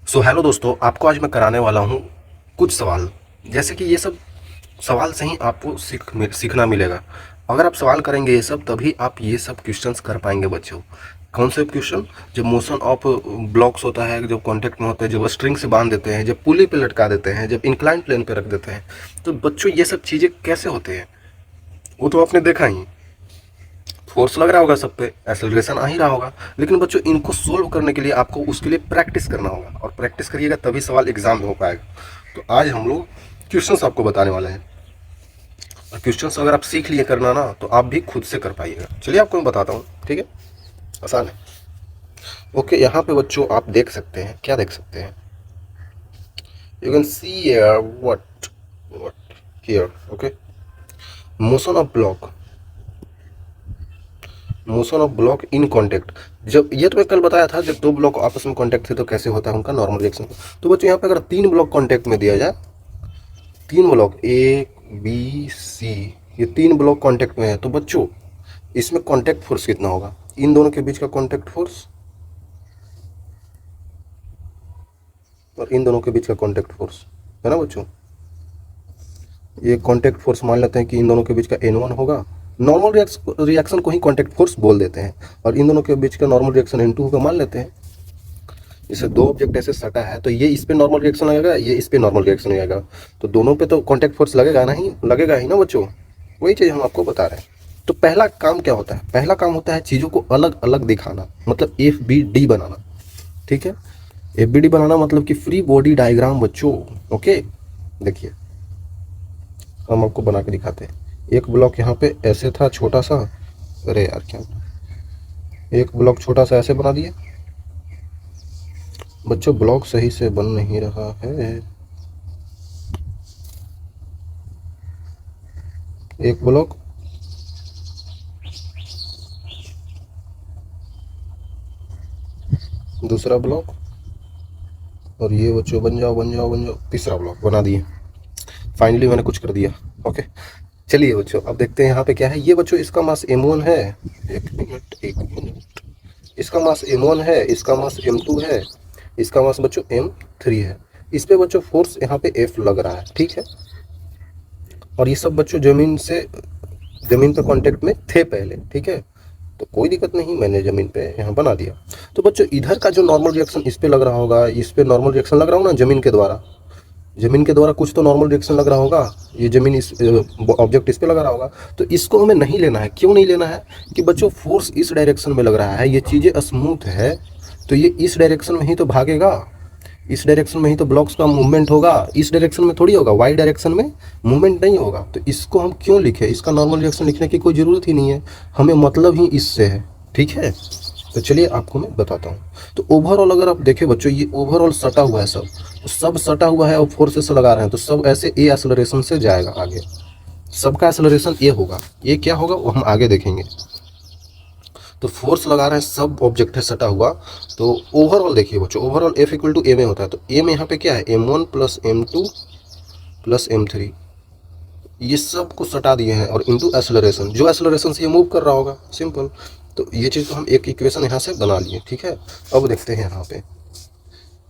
Hello दोस्तों, आपको आज मैं कराने वाला हूँ कुछ सवाल। जैसे कि ये सब सवाल से ही आपको सीखना मिलेगा। अगर आप सवाल करेंगे ये सब, तभी आप ये सब क्वेश्चंस कर पाएंगे बच्चों। कौन से क्वेश्चन? जब मोशन ऑफ ब्लॉक्स होता है, जब कॉन्टेक्ट में होते हैं, जब स्ट्रिंग से बांध देते हैं, जब पुली पे लटका देते हैं, जब इंक्लाइन प्लेन पे रख देते हैं, तो बच्चों ये सब चीज़ें कैसे होते हैं वो तो आपने देखा ही। फोर्स लग रहा होगा सब पे, एक्सेलरेशन आ ही रहा होगा। लेकिन बच्चों इनको सोल्व करने के लिए आपको उसके लिए प्रैक्टिस करना होगा, और प्रैक्टिस करिएगा तभी सवाल एग्जाम में हो पाएगा। तो आज हम लोग क्वेश्चंस आपको बताने वाले हैं, और क्वेश्चंस अगर आप सीख लिए करना ना, तो आप भी खुद से कर पाइएगा। चलिए आपको मैं बताता हूँ, ठीक है? आसान है। ओके, यहाँ पे बच्चों आप देख सकते हैं, क्या देख सकते हैं? You can see here what here. Okay, motion of block, motion of block in contact. जब ये तो मैं कल बताया था, जब दो ब्लॉक आपस में कांटेक्ट थे तो कैसे होता है उनका नॉर्मल रिएक्शन। तो बच्चों यहाँ पे अगर तीन ब्लॉक कांटेक्ट में दिया जाए, तीन ब्लॉक ए बी सी, ये तीन ब्लॉक कांटेक्ट में है, तो बच्चों इसमें कांटेक्ट फोर्स कितना होगा? इन दोनों के बीच का कांटेक्ट फोर्स और इन दोनों के बीच का कांटेक्ट फोर्स, है ना बच्चों? ये कांटेक्ट फोर्स मान लेते हैं कि इन दोनों के बीच का N1 होगा। नॉर्मल रिएक्शन को ही कांटेक्ट फोर्स बोल देते हैं, और इन दोनों के बीच का नॉर्मल रिएक्शन N2 होगा मान लेते हैं। जैसे दो ऑब्जेक्ट ऐसे सटा है, तो ये इस पे नॉर्मल रिएक्शन लगेगा, ये इस पे नॉर्मल रिएक्शन लगेगा, तो दोनों पे तो कांटेक्ट फोर्स लगेगा ही ना बच्चों। वही चीज़ हम आपको बता रहे हैं। तो पहला काम क्या होता है? पहला काम होता है चीज़ों को अलग अलग दिखाना, मतलब FBD बनाना। ठीक है, FBD बनाना मतलब कि फ्री बॉडी डायग्राम बच्चों। ओके, देखिए हम आपको बना के दिखाते हैं। एक ब्लॉक यहाँ पे ऐसे था छोटा सा, अरे यार क्या, एक ब्लॉक छोटा सा ऐसे बना दिए बच्चों। ब्लॉक सही से बन नहीं रहा है। एक ब्लॉक, दूसरा ब्लॉक, और ये बच्चों बन जाओ बन जाओ बन जाओ, तीसरा ब्लॉक बना दिए। फाइनली मैंने कुछ कर दिया। ओके, चलिए बच्चों अब देखते हैं यहाँ पे क्या है। ये बच्चों इसका मास M1 है, एक मिनट, इसका मास M1 है, इसका मास M2 है, इसका मास बच्चों M3 है। इस पे बच्चों फोर्स यहाँ पे F लग रहा है, ठीक है? और ये सब बच्चों जमीन पे कांटेक्ट में थे पहले, ठीक है? तो कोई दिक्कत नहीं, मैंने जमीन पे यहाँ बना दिया। तो बच्चों इधर का जो नॉर्मल रिएक्शन इस पे लग रहा होगा, इस पे नॉर्मल रिएक्शन लग रहा होगा ना जमीन के द्वारा कुछ तो नॉर्मल रिएक्शन लग रहा होगा। ये जमीन इस ऑब्जेक्ट इस पे लगा रहा होगा, तो इसको हमें नहीं लेना है। क्यों नहीं लेना है? कि बच्चों फोर्स इस डायरेक्शन में लग रहा है, ये चीज़ें स्मूथ है, तो ये इस डायरेक्शन में ही तो भागेगा, इस डायरेक्शन में ही तो ब्लॉक्स का मूवमेंट होगा। इस डायरेक्शन में थोड़ी होगा, वाई डायरेक्शन में मूवमेंट नहीं होगा। तो इसको हम क्यों लिखें? इसका नॉर्मल रिएक्शन लिखने की कोई ज़रूरत ही नहीं है, हमें मतलब ही इससे है, ठीक है? तो चलिए आपको मैं बताता हूँ। तो ओवरऑल अगर आप देखें बच्चों, ये ओवरऑल सटा हुआ है, सब सटा हुआ है और फोर्सेस लगा रहे हैं, तो सब ऐसे ए एक्सेलरेशन से जाएगा आगे। सबका एक्सेलरेशन ए होगा, ये क्या होगा वो हम आगे देखेंगे। तो फोर्स लगा रहे हैं, सब ऑब्जेक्ट है सटा हुआ। तो ओवरऑल देखिए बच्चों, ओवरऑल F इक्वल टू ए में होता है। तो ए में यहाँ पे क्या है? M1 plus M2 plus M3, ये सब को सटा दिए हैं, और इंटू एक्सेलरेशन, जो एक्सेलरेशन से ये मूव कर रहा होगा, सिंपल। तो ये चीज़ तो हम एक इक्वेशन यहाँ से बना लिए, ठीक है? अब देखते हैं यहाँ पे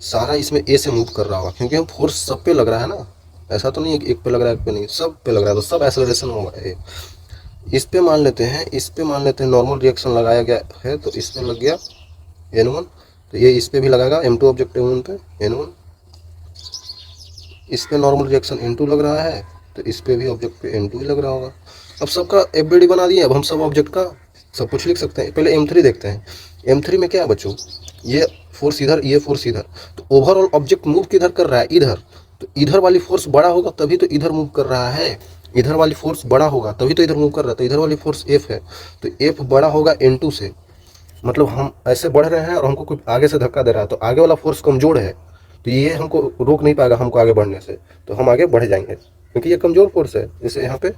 सारा इसमें ए से मूव कर रहा होगा, क्योंकि हम फोर्स सब पे लग रहा है ना, ऐसा तो नहीं है कि एक पे लग रहा है एक पे नहीं, सब पे लग रहा है, तो सब एक्सेलरेशन होगा ए। इस पे मान लेते हैं, इस पे मान लेते हैं नॉर्मल रिएक्शन लगाया गया है, तो इस पे लग गया N1, तो ये इस पे भी लगाएगा M2 ऑब्जेक्ट M1 पे N1। इस पे नॉर्मल रिएक्शन N2 लग रहा है, तो इस पे भी ऑब्जेक्ट पे N2 ही लग रहा होगा। अब सबका FBD बना दिए। अब हम सब ऑब्जेक्ट का सब कुछ लिख सकते हैं। पहले M3 देखते हैं। M3 में क्या है बच्चों? ये फोर्स इधर, ये फोर्स इधर, तो ओवरऑल ऑब्जेक्ट मूव किधर कर रहा है? इधर। तो इधर वाली फोर्स बड़ा होगा तभी तो इधर मूव कर रहा है, इधर वाली फोर्स बड़ा होगा तभी तो इधर मूव कर रहा है। तो इधर वाली फोर्स F है, तो F बड़ा होगा N2 से। मतलब हम ऐसे बढ़ रहे हैं और हमको कुछ आगे से धक्का दे रहा है, तो आगे वाला फोर्स कमजोर है, तो ये हमको रोक नहीं पाएगा हमको आगे बढ़ने से, तो हम आगे बढ़ जाएंगे, क्योंकि ये कमजोर फोर्स है। जैसे यहाँ पे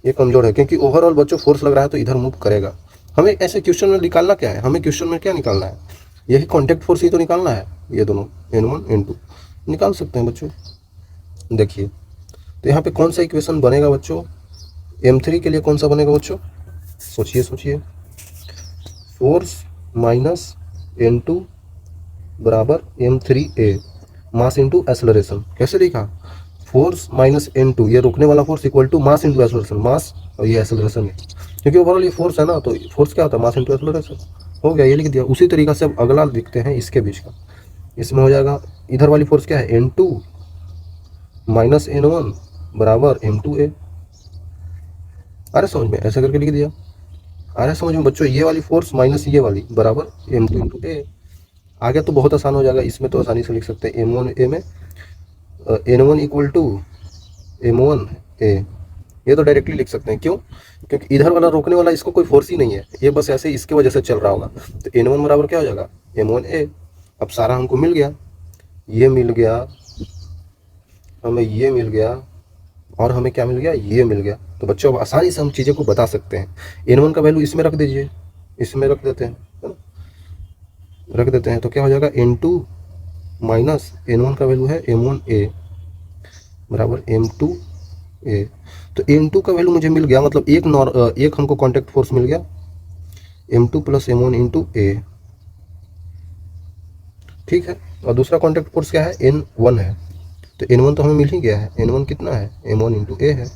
ये कमजोर है, क्योंकि ओवरऑल बच्चों फोर्स लग रहा है तो इधर मूव करेगा। हमें ऐसे क्वेश्चन में निकालना क्या है? हमें क्वेश्चन में क्या निकालना है? यही कॉन्टेक्ट फोर्स ही तो निकालना है। ये दोनों N1 N2 निकाल सकते हैं बच्चों। देखिए, तो यहाँ पे कौन सा इक्वेशन बनेगा बच्चों? M3 के लिए कौन सा बनेगा बच्चों? सोचिए सोचिए। फोर्स माइनस N2 बराबर M3A। Mass into acceleration. कैसे लिखा, फोर्स माइनस n2, ये रोकने वाला force equal to mass into acceleration, mass और ये एक्सेलरेशन है, क्योंकि ओवरऑल ये फोर्स है ना, तो फोर्स क्या होता है, मास इंटू एक्सेलरेशन। हो गया, ये लिख दिया। उसी तरीका से अब अगला लिखते हैं इसके बीच का। इसमें हो जाएगा, इधर वाली फोर्स क्या है, n2 माइनस n1 बराबर m2a। अरे समझ में, ऐसा करके लिख दिया। अरे समझ में बच्चों, ये वाली फोर्स माइनस ये वाली बराबर m2 इंटू a। आगे तो बहुत आसान हो जाएगा, इसमें तो आसानी से लिख सकते हैं m1a में n1 इक्वल टू m1a। ये तो डायरेक्टली लिख सकते हैं, क्यों, क्योंकि इधर वाला रोकने वाला इसको कोई फोर्स ही नहीं है, ये बस ऐसे इसके वजह से चल रहा होगा। तो n1 बराबर क्या हो जाएगा, m1a। अब सारा हमको मिल गया, ये मिल गया, हमें ये मिल गया, और हमें क्या मिल गया, ये मिल गया। तो बच्चों अब आसानी से हम चीज़ें को बता सकते हैं। n1 का वैल्यू इसमें रख दीजिए, इसमें रख देते हैं, है ना, रख देते हैं। तो क्या हो जाएगा, n2 माइनस n1 का वैल्यू है m1a बराबर m2a। तो n2 का वैल्यू मुझे मिल गया, मतलब एक हमको कांटेक्ट फोर्स मिल गया, m2 plus m1 into a। ठीक है, और दूसरा कांटेक्ट फोर्स क्या है, n1 है। तो n1 तो हमें मिल ही गया है, n1 कितना है, m1 इंटू a है।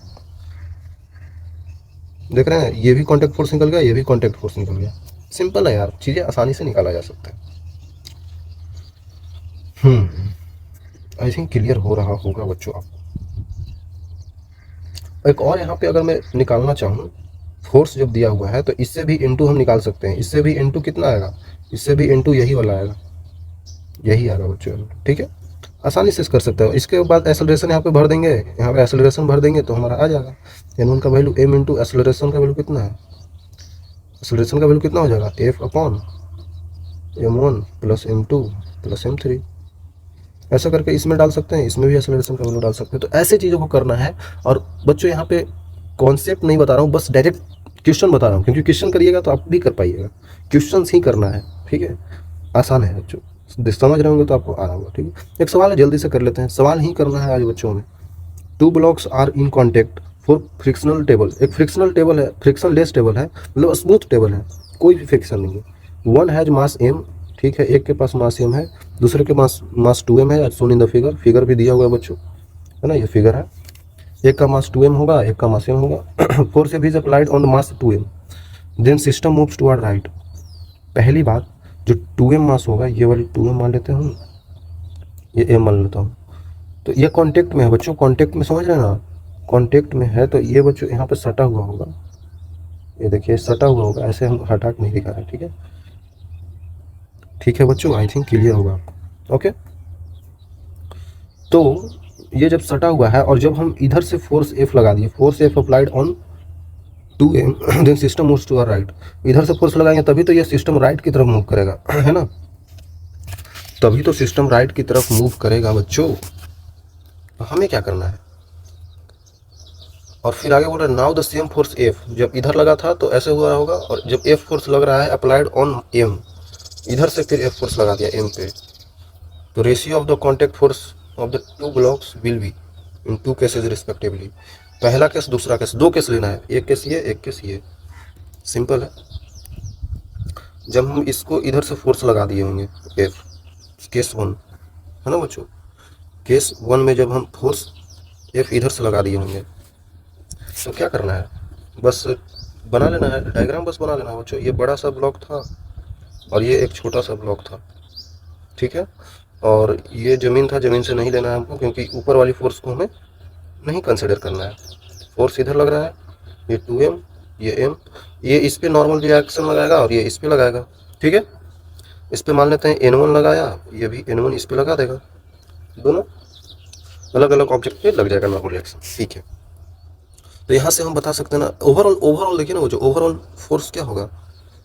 देख रहे हैं, ये भी कांटेक्ट फोर्स निकल गया, ये भी कांटेक्ट फोर्स निकल गया। सिंपल है यार, चीज़ें आसानी से निकाला जा सकता है। आई थिंक क्लियर हो रहा होगा बच्चों आपको। एक और यहाँ पे अगर मैं निकालना चाहूँ, फोर्स जब दिया हुआ है तो इससे भी n2 हम निकाल सकते हैं। इससे भी n2 कितना आएगा, इससे भी n2 यही वाला आएगा, यही आएगा बच्चों। ठीक है, आसानी से कर सकते हो। इसके बाद एक्सेलरेशन यहाँ पे भर देंगे, यहाँ पे एक्सेलरेशन भर देंगे तो हमारा आ जाएगा n1 का वैल्यू m इंटू एक्सेलरेशन का वैल्यू कितना है, एक्सेलरेशन का वैल्यू कितना हो जाएगा, f upon m1 plus m2 plus m3। ऐसा करके इसमें डाल सकते हैं, इसमें भी एक्सेलरेशन का वैल्यू डाल सकते हैं। तो ऐसे चीज़ों को करना है। और बच्चों यहाँ पे कॉन्सेप्ट नहीं बता रहा हूँ, बस डायरेक्ट क्वेश्चन बता रहा हूँ, क्योंकि क्वेश्चन करिएगा तो आप भी कर पाइएगा। क्वेश्चन ही करना है, ठीक है, आसान है बच्चों, समझ रहे होंगे तो आपको आ रहा होगा। ठीक है, एक सवाल है, जल्दी से कर लेते हैं, सवाल ही करना है आज बच्चों में। 2 blocks are in contact for frictional table. एक फ्रिक्शनल टेबल है, फ्रिक्शन लेस टेबल है, मतलब स्मूथ टेबल है, कोई भी फ्रिक्शन नहीं है। वन हैज मास m, ठीक है, एक के पास मास m है, दूसरे के पास मास 2m है, सोन इन द फिगर, फिगर भी दिया हुआ है बच्चों, है ना, ये फिगर है। एक का मास 2m होगा, एक का मास m होगा। Force is applied on the mass 2m, then system moves toward right. पहली बात, जो 2m मास होगा, ये वाली 2m मान लेते हैं हम, ये m मान लेता हूँ। तो ये कांटेक्ट में है बच्चों, कांटेक्ट में, समझ रहे हैं ना, कांटेक्ट में है। तो ये बच्चों यहाँ पे सटा हुआ होगा, ये देखिए सटा हुआ होगा, ऐसे हम हटा के नहीं दिखा रहे। ठीक है, ठीक है बच्चों, आई थिंक क्लियर होगा आपको। ओके, तो ये जब सटा हुआ है और जब हम इधर से फोर्स F लगा दिए, force F applied on 2m, then system moves to right. इधर से फोर्स लगाएंगे तभी तो ये सिस्टम राइट की तरफ मूव करेगा, है ना, तभी तो सिस्टम राइट की तरफ मूव करेगा बच्चों। तो हमें क्या करना है, और फिर आगे बोल रहे now the same force F, जब इधर लगा था तो ऐसे हुआ होगा, और जब F फोर्स लग रहा है अप्लाइड ऑन m, इधर से फिर F फोर्स लगा दिया m पे, तो ratio of the contact force of the 2 blocks will be in 2 cases respectively. पहला केस, दूसरा केस, 2 केस लेना है, एक केस ये, एक केस ये, सिंपल है। जब हम इसको इधर से फोर्स लगा दिए होंगे F, केस 1 है ना बच्चों, केस 1 में जब हम फोर्स F इधर से लगा दिए होंगे तो क्या करना है, बस बना लेना है डायग्राम, बस बना लेना है बच्चों। ये बड़ा सा ब्लॉक था और ये एक छोटा सा ब्लॉक था, ठीक है, और ये ज़मीन था, ज़मीन से नहीं लेना है हमको, क्योंकि ऊपर वाली फोर्स को हमें नहीं कंसिडर करना है। फोर्स इधर लग रहा है, ये 2m, ये m, ये इस पे नॉर्मल रिएक्शन लगाएगा और ये इस पे लगाएगा। ठीक है, इस पे मान लेते हैं n1 लगाया, ये भी n1 इस पे लगा देगा, दोनों अलग अलग ऑब्जेक्ट पे लग जाएगा नॉर्मल रिएक्शन। ठीक है, तो यहाँ से हम बता सकते हैं ना, ओवरऑल देखिए ना, वो जो ओवरऑल फोर्स क्या होगा,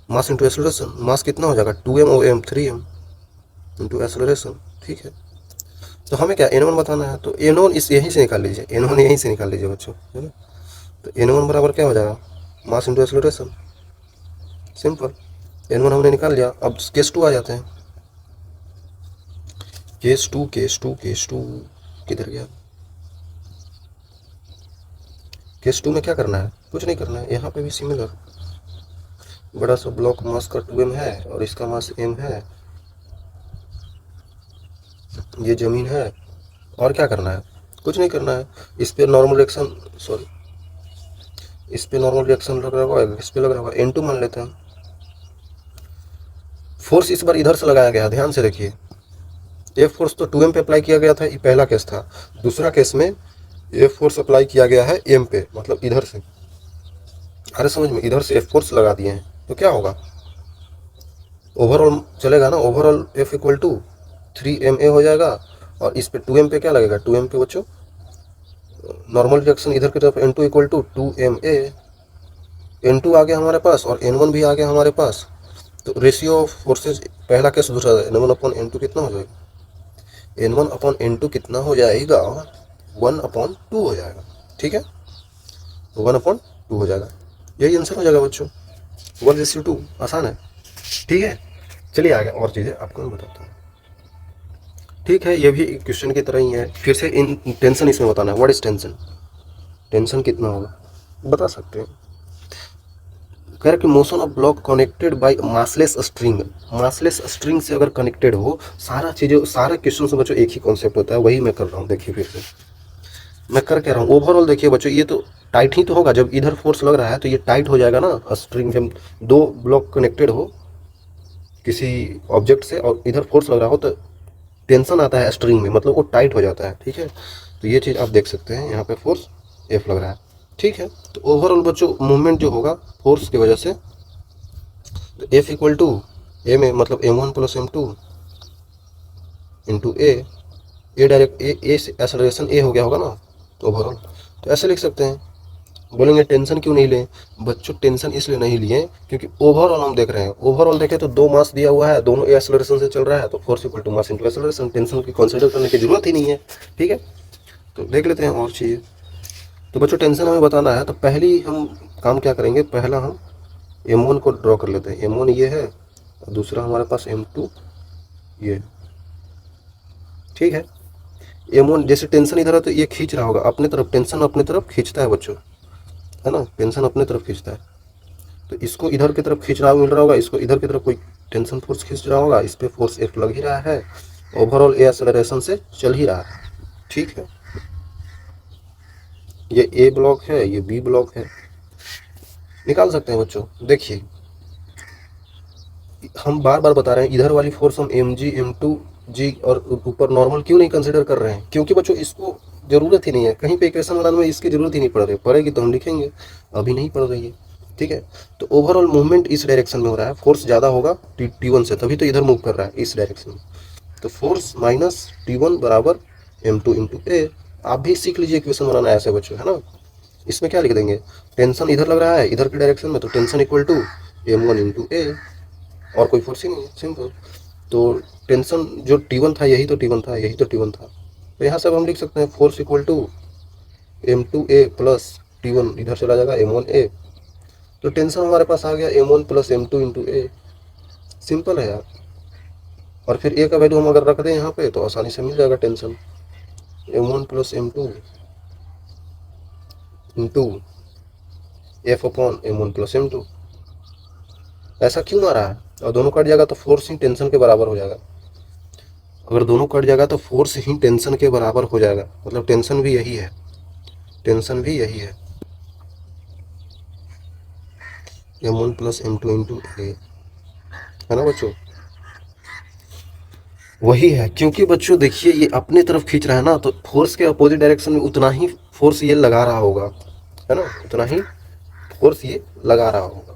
मास इंटू एक्सेलरेशन। मास कितना हो जाएगा, 2m ओ m 3m इंटू एक्सेलरेशन। ठीक है, तो हमें क्या n1 बताना है, तो n1 इस यहीं से निकाल लीजिए, n1 यहीं से निकाल लीजिए बच्चों, है ना। तो n1 बराबर क्या हो जाएगा, मास इंटू एक्सेलरेशन, सिंपल। n1 हमने निकाल लिया। अब केस 2 आ जाते हैं, केस 2 किधर गया, केस 2 में क्या करना है, कुछ नहीं करना है, यहाँ पे भी सिमिलर, बड़ा सा ब्लॉक, मास का 2m है और इसका मास m है, ये ज़मीन है, और क्या करना है, कुछ नहीं करना है। इस पे नॉर्मल रिएक्शन, सॉरी, इस पे नॉर्मल रिएक्शन लग रहा होगा, इस पे लग रहा होगा, N2 मान लेते हैं। फोर्स इस बार इधर से लगाया गया, ध्यान से देखिए। F फोर्स तो 2m पे अप्लाई किया गया था, ये पहला केस था। दूसरा केस में F फोर्स अप्लाई किया गया है m पे, मतलब इधर से, अरे समझ में, इधर से F फोर्स लगा दिए हैं, तो क्या होगा, ओवरऑल चलेगा ना, overall F equal to 3ma हो जाएगा। और इस पे 2m पे क्या लगेगा, 2m पे बच्चों नॉर्मल रिएक्शन इधर की तरफ N2 equal to 2ma, N2 आ गया हमारे पास और N1 भी आ गया हमारे पास। तो रेशियो ऑफ फोर्सेज, पहला केस दूसरा, N1 अपॉन N2 कितना हो जाएगा, N1 अपॉन N2 कितना हो जाएगा, 1/2 हो जाएगा। ठीक है, 1/2 हो जाएगा, यही आंसर हो जाएगा बच्चों, 1:2, आसान है। ठीक है, चलिए आगे और चीज़ें आपको मैं बताता हूँ। ठीक है, ये भी क्वेश्चन की तरह ही है, फिर से इन टेंशन इसमें बताना है, व्हाट इज टेंशन, टेंशन कितना होगा बता सकते हैं। कह रहे कि motion of block connected by massless string, massless string से अगर कनेक्टेड हो, सारा चीज़ें, सारे क्वेश्चन से बच्चों एक ही कॉन्सेप्ट होता है, वही मैं कर रहा हूँ। देखिए फिर से मैं कर कह रहा हूँ, ओवरऑल देखिए बच्चों, ये तो टाइट ही तो होगा, जब इधर फोर्स लग रहा है तो ये टाइट हो जाएगा ना स्ट्रिंग, जब दो ब्लॉक कनेक्टेड हो किसी ऑब्जेक्ट से और इधर फोर्स लग रहा हो तो टेंशन आता है स्ट्रिंग में, मतलब वो टाइट हो जाता है। ठीक है, तो ये चीज़ आप देख सकते हैं, यहाँ पे फोर्स F लग रहा है। ठीक है, तो ओवरऑल बच्चों मूवमेंट जो होगा फोर्स की वजह से, तो F इक्वल टू ए में, मतलब m1 प्लस m2 इंटू ए डायरेक्ट ए एक्सेलरेशन ए हो गया होगा ना ओवरऑल, तो ऐसे लिख सकते हैं। बोलेंगे टेंशन क्यों नहीं लें, बच्चों टेंशन इसलिए नहीं लिए क्योंकि ओवरऑल हम देख रहे हैं, ओवरऑल देखें तो दो मास दिया हुआ है, दोनों एक्सेलरेशन से चल रहा है, तो force equal to mass into acceleration, tension की कंसीडर करने की जरूरत ही नहीं है। ठीक है, तो देख लेते हैं और चीज़। तो बच्चों टेंशन हमें बताना है, तो पहली हम काम क्या करेंगे, पहला हम m1 को ड्रॉ कर लेते हैं, m1 ये है और दूसरा हमारे पास m2 ये। ठीक है, m1 जैसे टेंशन इधर है तो ये खींच रहा होगा अपने तरफ, टेंशन अपने तरफ खींचता है बच्चों, है ना, टेंशन अपने तरफ खींचता है, तो इसको इधर की तरफ खींच रहा मिल रहा होगा, इसको इधर की तरफ कोई टेंशन फोर्स खींच रहा होगा, इस पर फोर्स F लग ही रहा है, ओवरऑल ए एक्सेलरेशन से चल ही रहा है। ठीक है, ये ए ब्लॉक है, ये बी ब्लॉक है, निकाल सकते हैं बच्चों। देखिए हम बार बार बता रहे हैं, इधर वाली फोर्स हम mg m2g और ऊपर नॉर्मल क्यों नहीं कंसिडर कर रहे हैं, क्योंकि बच्चों इसको जरूरत ही नहीं है, कहीं पे इक्वेशन बनाने में इसकी जरूरत ही नहीं पड़ रही, पड़ेगी तो हम लिखेंगे, अभी नहीं पड़ रही है। ठीक है, तो ओवरऑल मूवमेंट इस डायरेक्शन में हो रहा है, फोर्स ज़्यादा होगा T1 से, तभी तो इधर मूव कर रहा है इस डायरेक्शन में, तो फोर्स माइनस T1 बराबर m2 इंटू ए। आप भी सीख लीजिए इक्वेशन बनाना ऐसे बच्चों, है ना। इसमें क्या लिख देंगे, टेंशन इधर लग रहा है इधर की डायरेक्शन में, तो tension equal to m1 into a, और कोई फोर्स ही नहीं है, सिंपल। तो टेंशन जो T1 था यही तो T1 था, यही तो T1 था, तो यहाँ सब हम लिख सकते हैं force equal to m2a plus T1 इधर चला जाएगा m1a, तो टेंशन हमारे पास आ गया m1 plus m2 into a, simple है यार। और फिर ए का वैल्यू हम अगर रख दें यहाँ पे तो आसानी से मिल जाएगा tension, m1 plus m2 into F upon m1 plus m2। ऐसा क्यों आ रहा है, और दोनों कट जाएगा तो फोर्स ही टेंशन के बराबर हो जाएगा, अगर दोनों कट जाएगा तो फोर्स ही टेंशन के बराबर हो जाएगा, मतलब टेंशन भी यही है, टेंशन भी यही है, m1 प्लस m2 इंटू ए, है ना बच्चों, वही है। क्योंकि बच्चों देखिए ये अपने तरफ खींच रहा है ना, तो फोर्स के अपोजिट डायरेक्शन में उतना ही फोर्स ये लगा रहा होगा, है ना, उतना ही फोर्स ये लगा रहा होगा।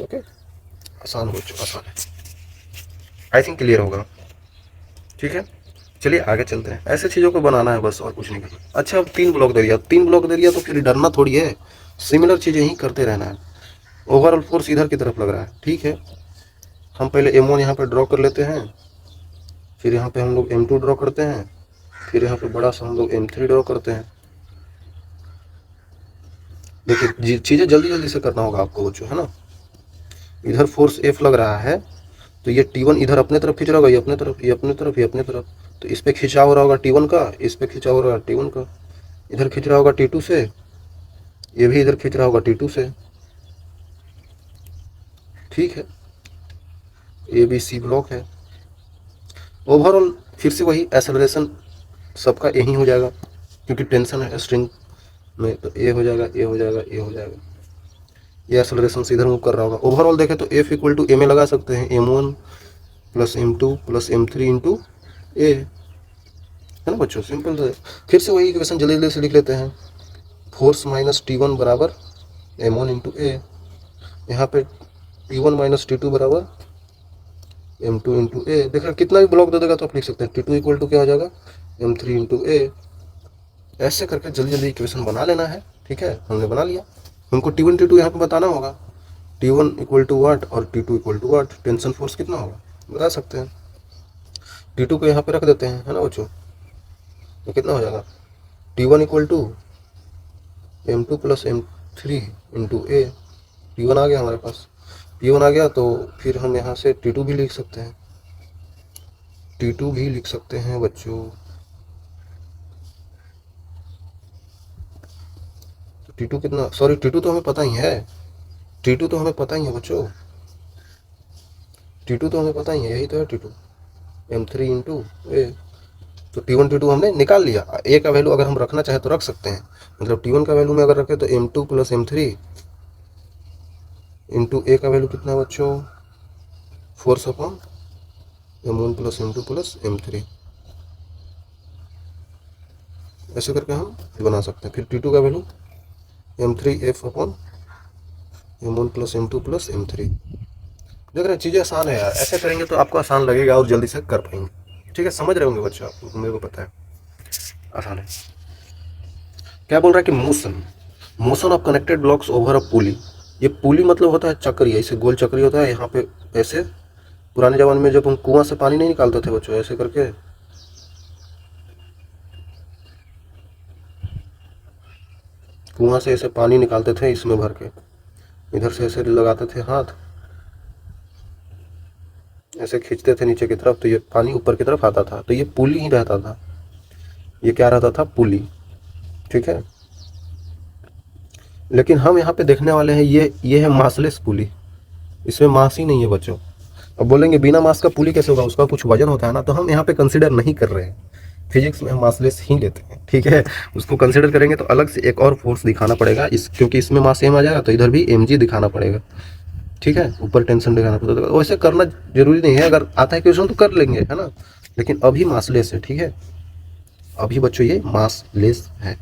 ओके, आसान हो चुका, आसान है, आई थिंक क्लियर होगा। ठीक है, चलिए आगे चलते हैं, ऐसे चीज़ों को बनाना है बस, और कुछ नहीं करना। अच्छा अब 3 ब्लॉक दे दिया, 3 ब्लॉक दे दिया तो फिर डरना थोड़ी है, सिमिलर चीज़ें ही करते रहना है। ओवरऑल फोर्स इधर की तरफ लग रहा है, ठीक है, हम पहले m1 यहाँ पर ड्रॉ कर लेते हैं, फिर यहाँ पे हम लोग m2 ड्रॉ करते हैं, फिर यहाँ पे बड़ा सा हम लोग m3 ड्रॉ करते हैं। देखिए चीज़ें जल्दी जल्दी से करना होगा आपको बच्चों, है ना। इधर फोर्स F लग रहा है, तो ये T1 इधर अपने तरफ खींच रहा होगा, ये अपने तरफ, ये अपने तरफ, ये अपने तरफ, तो इस पे खिंचाव हो रहा होगा T1 का, इस पे खिंचाव हो रहा है T1 का, इधर खींच रहा होगा T2 से, ये भी इधर खींच रहा होगा T2 से। ठीक है, ABC ब्लॉक है। ओवरऑल फिर से वही एक्सेलरेशन सबका यही हो जाएगा, क्योंकि टेंशन है स्ट्रिंग में, तो ए हो जाएगा, ए हो जाएगा, ए हो जाएगा। ये एक्सेलरेशन से इधर मूव कर रहा होगा। ओवरऑल देखें तो एफ इक्वल टू ए में लगा सकते हैं m1 plus m2 plus m3 into ए, है ना बच्चों, सिंपल है। फिर से वही इक्वेशन जल्दी जल्दी से लिख लेते हैं। फोर्स माइनस T1 बराबर m1 इंटू ए, यहाँ पे T1 माइनस T2 बराबर m2 इंटू ए। देख रहे कितना भी ब्लॉक दे देगा तो आप लिख सकते हैं T2 इक्वल टू क्या हो जाएगा m3 इंटू ए। ऐसे करके जल्दी जल्दी इक्वेशन बना लेना है, ठीक है। हमने बना लिया, हमको T1 T2 यहाँ पे बताना होगा। T1 इक्वल टू वाट और T2 equal to what, tension force कितना होगा बता सकते हैं। T2 को यहाँ पे रख देते हैं, है ना बच्चों, तो कितना हो जाएगा T1 equal to m2 plus m3 into a. T1 आ गया हमारे पास, T1 आ गया तो फिर हम यहाँ से T2 भी लिख सकते हैं, T2 भी लिख सकते हैं बच्चों। T2 कितना, सॉरी T2 तो हमें पता ही है, T2 तो हमें पता ही है बच्चों, T2 तो हमें पता ही है, यही तो है T2 m3 इंटू ए। तो T1 T2 हमने निकाल लिया। ए का वैल्यू अगर हम रखना चाहे तो रख सकते हैं, मतलब T1 का वैल्यू में अगर रखें तो m2 प्लस m3 इंटू ए का वैल्यू कितना है बच्चों, force upon m1 plus m2 plus m3, ऐसे करके हम बना सकते हैं। फिर T2 का value m3f upon m1 plus m2 plus m3। देख रहे हैं चीज़ें आसान है यार, ऐसे करेंगे तो आपको आसान लगेगा और जल्दी से कर पाएंगे, ठीक है। समझ रहे होंगे बच्चों आप, मेरे को पता है आसान है। क्या बोल रहा है कि motion of connected blocks over a pulley. ये पुली मतलब होता है चक्री, ऐसे गोल चक्री होता है। यहाँ पे ऐसे पुराने ज़माने में जब हम कुआं से पानी नहीं निकालते थे बच्चों, ऐसे करके कुआं से ऐसे पानी निकालते थे, इसमें भर के इधर से ऐसे लगाते थे हाथ, ऐसे खींचते थे नीचे की तरफ, तो ये पानी ऊपर की तरफ आता था, तो ये पुली ही रहता था। ये क्या रहता था, पुली, ठीक है। लेकिन हम यहाँ पे देखने वाले हैं ये है मासलेस पुली, इसमें मास ही नहीं है बच्चों। अब बोलेंगे बिना मास का पुली कैसे होगा, उसका कुछ वजन होता है ना, तो हम यहाँ पे कंसिडर नहीं कर रहे हैं। फिजिक्स में हम मासलेस ही लेते हैं, ठीक है। उसको कंसिडर करेंगे तो अलग से एक और फोर्स दिखाना पड़ेगा, क्योंकि इसमें मास सेम आ जाएगा तो इधर भी mg दिखाना पड़ेगा, ठीक है। ऊपर टेंशन दिखाना पड़ेगा, वैसे करना जरूरी नहीं है, अगर आता है क्वेश्चन तो कर लेंगे, है ना। लेकिन अभी मासलेस है, ठीक है। अभी बच्चों ये मासलेस है,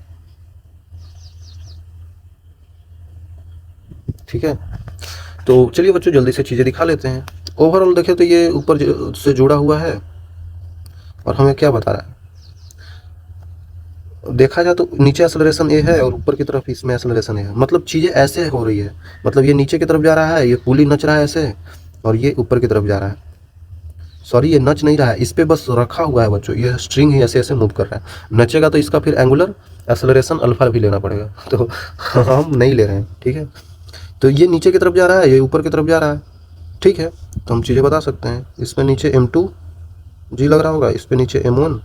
ठीक है। तो चलिए बच्चों जल्दी से चीज़ें दिखा लेते हैं। ओवरऑल देखें तो ये ऊपर से जुड़ा हुआ है और हमें क्या बता रहा है, देखा जाए तो नीचे एक्सेलरेशन ए है और ऊपर की तरफ इसमें एक्सेलरेशन ए है, मतलब चीज़ें ऐसे हो रही है, मतलब ये नीचे की तरफ जा रहा है, ये पुली नच रहा है ऐसे, और ये ऊपर की तरफ जा रहा है। सॉरी ये नच नहीं रहा है, इस पर बस रखा हुआ है बच्चों, ये स्ट्रिंग ही ऐसे ऐसे मूव कर रहा है। नचेगा तो इसका फिर एंगुलर एक्सेलरेशन अल्फा भी लेना पड़ेगा, तो हम नहीं ले रहे हैं, ठीक है। तो ये नीचे की तरफ जा रहा है, ये ऊपर की तरफ जा रहा है, ठीक है। तो हम चीज़ें बता सकते हैं, इसमें नीचे m2 जी लग रहा होगा, इस पर नीचे m1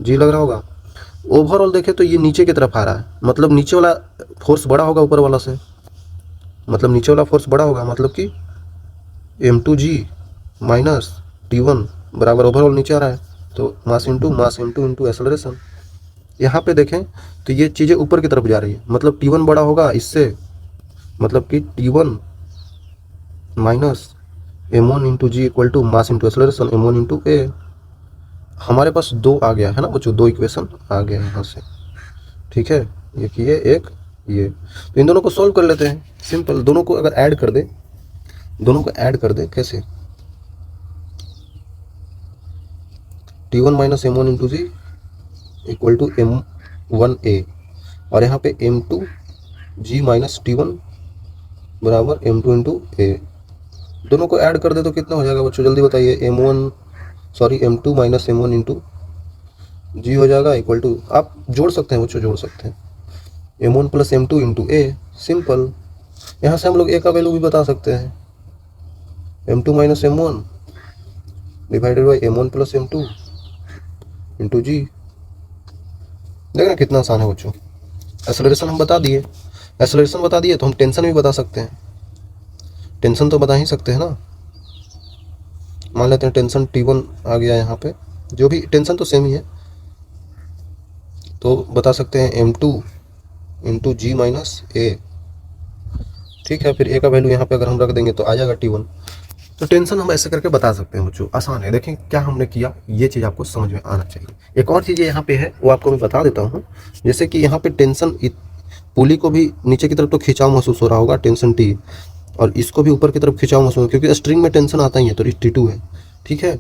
जी लग रहा होगा। ओवरऑल देखें तो ये नीचे की तरफ आ रहा है, मतलब नीचे वाला फोर्स बड़ा होगा ऊपर वाला से, मतलब नीचे वाला फोर्स बड़ा होगा, मतलब कि m2g माइनस T1 बराबर ओवरऑल नीचे आ रहा है, तो मास इंटू इंटू एक्सेलरेशन। यहाँ पे देखें तो ये चीज़ें ऊपर की तरफ जा रही है, मतलब T1 बड़ा होगा इससे, मतलब कि T1 minus m1 into g equal to mass into acceleration m1 into a. हमारे पास दो आ गया है ना बच्चों, दो इक्वेशन आ गया यहाँ से, ठीक है। एक ये एक ये, तो इन दोनों को सॉल्व कर लेते हैं, सिंपल। दोनों को अगर ऐड कर दे, दोनों को ऐड कर दे कैसे, T1 minus m1 into g equal to m1a, और यहाँ पे m2g माइनस T1 बराबर m2 इंटू ए। दोनों को ऐड कर दे तो कितना हो जाएगा बच्चों, जल्दी बताइए। m2 माइनस m1 इंटू जी हो जाएगा इक्वल टू, आप जोड़ सकते हैं बच्चों, जोड़ सकते हैं m1 plus m2 into a, simple. यहाँ से हम लोग ए का वैल्यू भी बता सकते हैं, m2 minus m1 divided by m1 plus m2 into g. देखना कितना आसान है बच्चों। एक्सेलरेशन हम बता दिए, एक्सेलरेशन बता दिए तो हम टेंशन भी बता सकते हैं, टेंशन तो बता ही सकते हैं ना। मान लेते हैं टेंशन T1 आ गया यहाँ पे, जो भी टेंशन तो सेम ही है, तो बता सकते हैं m2 इंटू जी माइनस ए। ठीक है, फिर ए का वैल्यू यहाँ पे अगर हम रख देंगे तो आ जाएगा T1। तो टेंशन हम ऐसे करके बता सकते हैं बच्चों, आसान है। देखें क्या हमने किया, ये चीज़ आपको समझ में आना चाहिए। एक और चीज़ यहाँ पे है वो आपको मैं बता देता हूँ। जैसे कि यहाँ पे टेंशन पुली को भी नीचे की तरफ तो खिंचाव महसूस हो रहा होगा, टेंशन T, और इसको भी ऊपर की तरफ खिंचाव महसूस होगा क्योंकि स्ट्रिंग में टेंशन आता ही है, तो T2 है। ठीक है,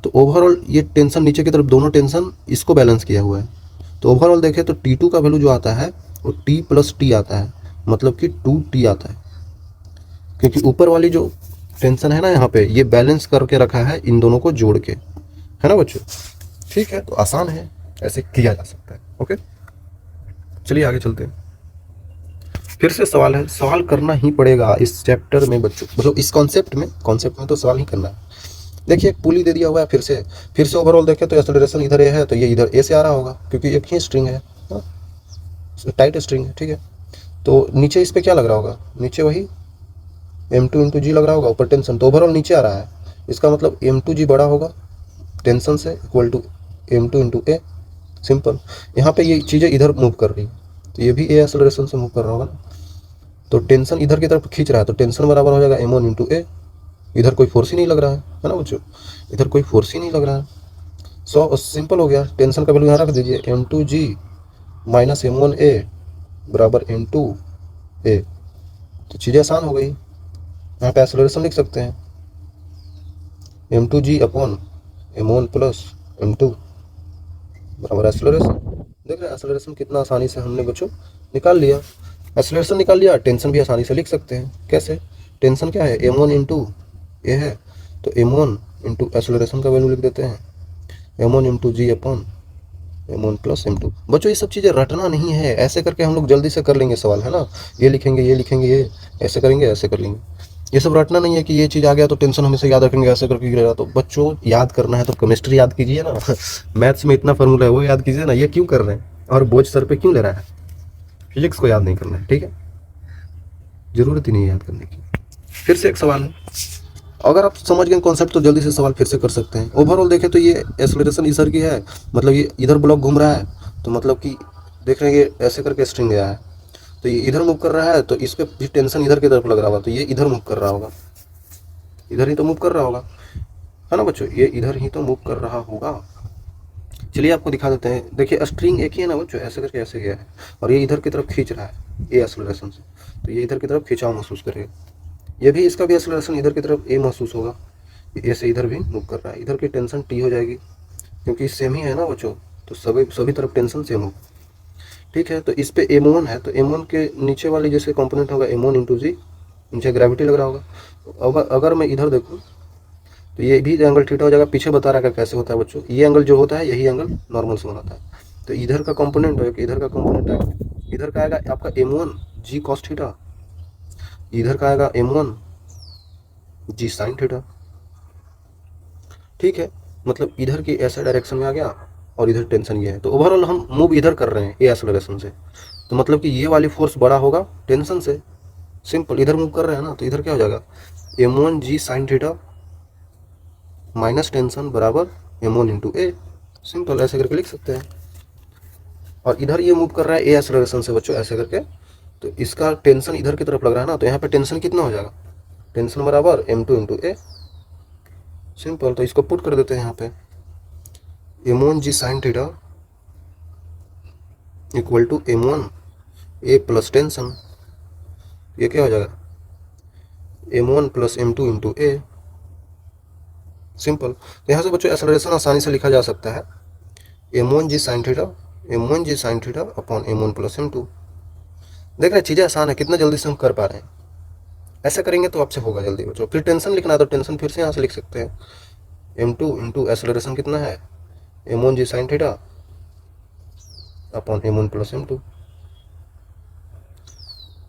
तो ओवरऑल ये टेंशन नीचे की तरफ दोनों टेंशन इसको बैलेंस किया हुआ है। तो ओवरऑल देखें तो T2 का वैल्यू जो आता है वो T प्लस T आता है, मतलब कि 2T आता है, क्योंकि ऊपर वाली जो टेंशन है ना यहाँ पे, ये बैलेंस करके रखा है इन दोनों को जोड़ के, है ना बच्चों। ठीक है, तो आसान है, ऐसे किया जा सकता है। ओके, चलिए आगे चलते हैं। फिर से सवाल है, सवाल करना ही पड़ेगा इस चैप्टर में बच्चों, मतलब इस कॉन्सेप्ट में तो सवाल ही करना है। देखिए एक पुली दे दिया हुआ है, फिर से ओवरऑल देखें तो एक्सेलरेशन इधर ए है, तो ये इधर ए से आ रहा होगा क्योंकि एक ही स्ट्रिंग है, टाइट स्ट्रिंग है। ठीक है, तो नीचे इस पर क्या लग रहा होगा, नीचे वही m2 इंटू जी लग रहा होगा, ऊपर टेंशन, तो ओवरऑल नीचे आ रहा है। इसका मतलब m2g बड़ा होगा टेंशन से, equal to m2 into a. Simple, यहाँ पे ये चीज़ें इधर मूव कर रही, तो ये भी ए एक्सेलरेशन से मूव कर रहा होगा ना, तो टेंशन इधर की तरफ खींच रहा है, तो टेंशन बराबर हो जाएगा m1 इंटू ए। इधर कोई फोर्स ही नहीं लग रहा है ना बच्चों, इधर कोई फोर्स ही नहीं लग रहा है। सो सिंपल हो गया, टेंशन का वैल्यू यहाँ रख दीजिए, m2g माइनस m1a बराबर m2a। तो चीज़ें आसान हो गई। यहाँ पे एक्सेलरेशन लिख सकते हैं m2g upon m1 plus m2 बराबर एक्सेलरेशन। देख रहे हैं एक्सेलरेशन कितना आसानी से हमने बच्चों निकाल लिया। एक्सेलरेशन निकाल लिया, टेंशन भी आसानी से लिख सकते हैं। कैसे, टेंशन क्या है, m1 इंटू ए है, तो m1 इंटू एक्सेलरेशन का वैल्यू लिख देते हैं m1 इंटू जी अपॉन m1 प्लस m2। बच्चों ये सब चीज़ें रटना नहीं है, ऐसे करके हम लोग जल्दी से कर लेंगे सवाल, है ना। ये लिखेंगे, ये लिखेंगे, ये ऐसे करेंगे, ऐसे कर लेंगे। ये सब रटना नहीं है कि ये चीज़ आ गया तो टेंशन हमेशा याद रखेंगे, ऐसे करके गिरेगा। तो बच्चों याद करना है तो केमिस्ट्री याद कीजिए ना, मैथ्स में इतना फार्मूला है वो याद कीजिए ना। ये क्यों कर रहे हैं और बोझ सर पे क्यों ले रहा है, फिजिक्स को याद नहीं करना है। ठीक है, जरूरत ही नहीं है याद करने की। फिर से एक सवाल है, अगर आप समझ गए कॉन्सेप्ट तो जल्दी से सवाल फिर से कर सकते हैं। ओवरऑल देखें तो ये एक्सेलरेशन इधर की है, मतलब ये इधर ब्लॉक घूम रहा है, तो मतलब कि देख रहे हैं ये ऐसे करके स्ट्रिंग गया है, तो ये इधर मूव कर रहा है, तो इस पर भी टेंशन इधर की तरफ लग रहा होगा, तो ये इधर मूव कर रहा होगा, इधर ही तो मूव कर रहा होगा, है ना बच्चों, ये इधर ही तो मूव कर रहा होगा। चलिए आपको दिखा देते हैं। देखिए स्ट्रिंग एक ही है ना बच्चों, ऐसे करके ऐसे गया है और ये इधर की तरफ खींच रहा है ए एक्सेलरेशन से, तो ये इधर की तरफ खिंचाव महसूस करेगा। ये भी, इसका भी एक्सेलरेशन इधर की तरफ ए महसूस होगा, ए से इधर भी मूव कर रहा है, इधर की टेंशन टी हो जाएगी क्योंकि सेम ही है ना बच्चों, तो सभी तरफ टेंशन सेम हो। ठीक है, तो इस पे m1 है, तो m1 के नीचे वाली जैसे कंपोनेंट होगा m1 इंटू जी, नीचे ग्रेविटी लग रहा होगा। अगर मैं इधर देखूँ तो ये भी एंगल थीटा हो जाएगा। पीछे बता रहा है कैसे होता है बच्चों, ये एंगल जो होता है यही एंगल नॉर्मल से बनाता है। तो इधर का कंपोनेंट है, इधर का कंपोनेंट है, इधर का आएगा आपका m1 जी कॉस थीटा, इधर का आएगा m1 जी साइन थीटा। ठीक है, मतलब इधर की ऐसा डायरेक्शन में आ गया और इधर टेंशन ये है, तो ओवरऑल हम मूव इधर कर रहे हैं ए एक्सेलरेशन से, तो मतलब कि ये वाली फोर्स बड़ा होगा टेंशन से। सिंपल, इधर मूव कर रहे हैं ना, तो इधर क्या हो जाएगा m1 g sine theta minus tension बराबर m1 इंटू ए। सिंपल, ऐसे करके लिख सकते हैं। और इधर ये मूव कर रहा है ए एक्सेलरेशन से बच्चों, ऐसे करके, तो इसका टेंशन इधर की तरफ लग रहा है ना, तो यहाँ पे टेंशन कितना हो जाएगा, टेंशन बराबर m2 इंटू ए। सिंपल, तो इसको पुट कर देते हैं यहाँ पे, m1 g sine theta equal to m1 a plus tension, ये क्या हो जाएगा m1 plus m2 into a. Simple, तो यहाँ से बच्चों एक्सेलरेशन आसानी से लिखा जा सकता है m1 g sine theta upon m1 plus m2। देख रहे हैं चीज़ें आसान है, कितना जल्दी से हम कर पा रहे हैं। ऐसा करेंगे तो आपसे होगा जल्दी बच्चों। फिर टेंशन लिखना है तो टेंशन फिर से यहाँ से लिख सकते हैं m2 इंटू एक्सेलरेशन कितना है m1 g sine theta upon m1 plus m2।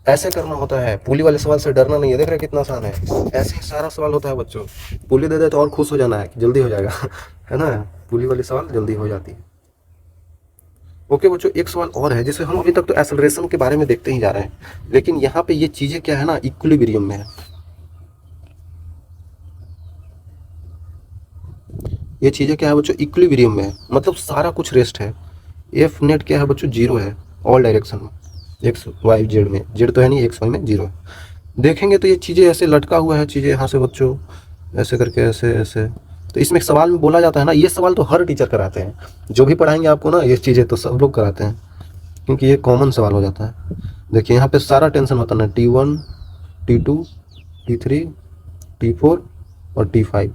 ऐसे करना होता है, पुली वाले सवाल से डरना नहीं है। देख रहे कितना आसान है, ऐसे ही सारा सवाल होता है बच्चों। पुली दे दे तो और खुश हो जाना है कि जल्दी हो जाएगा, है ना, पुली वाले सवाल जल्दी हो जाती है। ओके बच्चों, एक सवाल और है जिसे हम अभी तक तो एक्सेलरेशन के बारे में देखते ही जा रहे हैं, लेकिन यहाँ पे ये चीजें क्या है ना, इक्विलिब्रियम में है। ये चीज़ें क्या है बच्चों, इक्विलिब्रियम में है, मतलब सारा कुछ रेस्ट है। एफ नेट क्या है बच्चों, जीरो है ऑल डायरेक्शन में, एक्स वाई जेड में, जेड तो है नहीं, एक्स वाई में जीरो है। देखेंगे तो ये चीज़ें ऐसे लटका हुआ है, चीज़ें यहाँ से बच्चों ऐसे करके ऐसे ऐसे। तो इसमें एक सवाल में बोला जाता है ना, ये सवाल तो हर टीचर कराते हैं, जो भी पढ़ाएंगे आपको ना, ये चीज़ें तो सब लोग कराते हैं, क्योंकि ये कॉमन सवाल हो जाता है। देखिए यहाँ पे सारा टेंशन बताना है, T1 T2 T3 T4 और T5,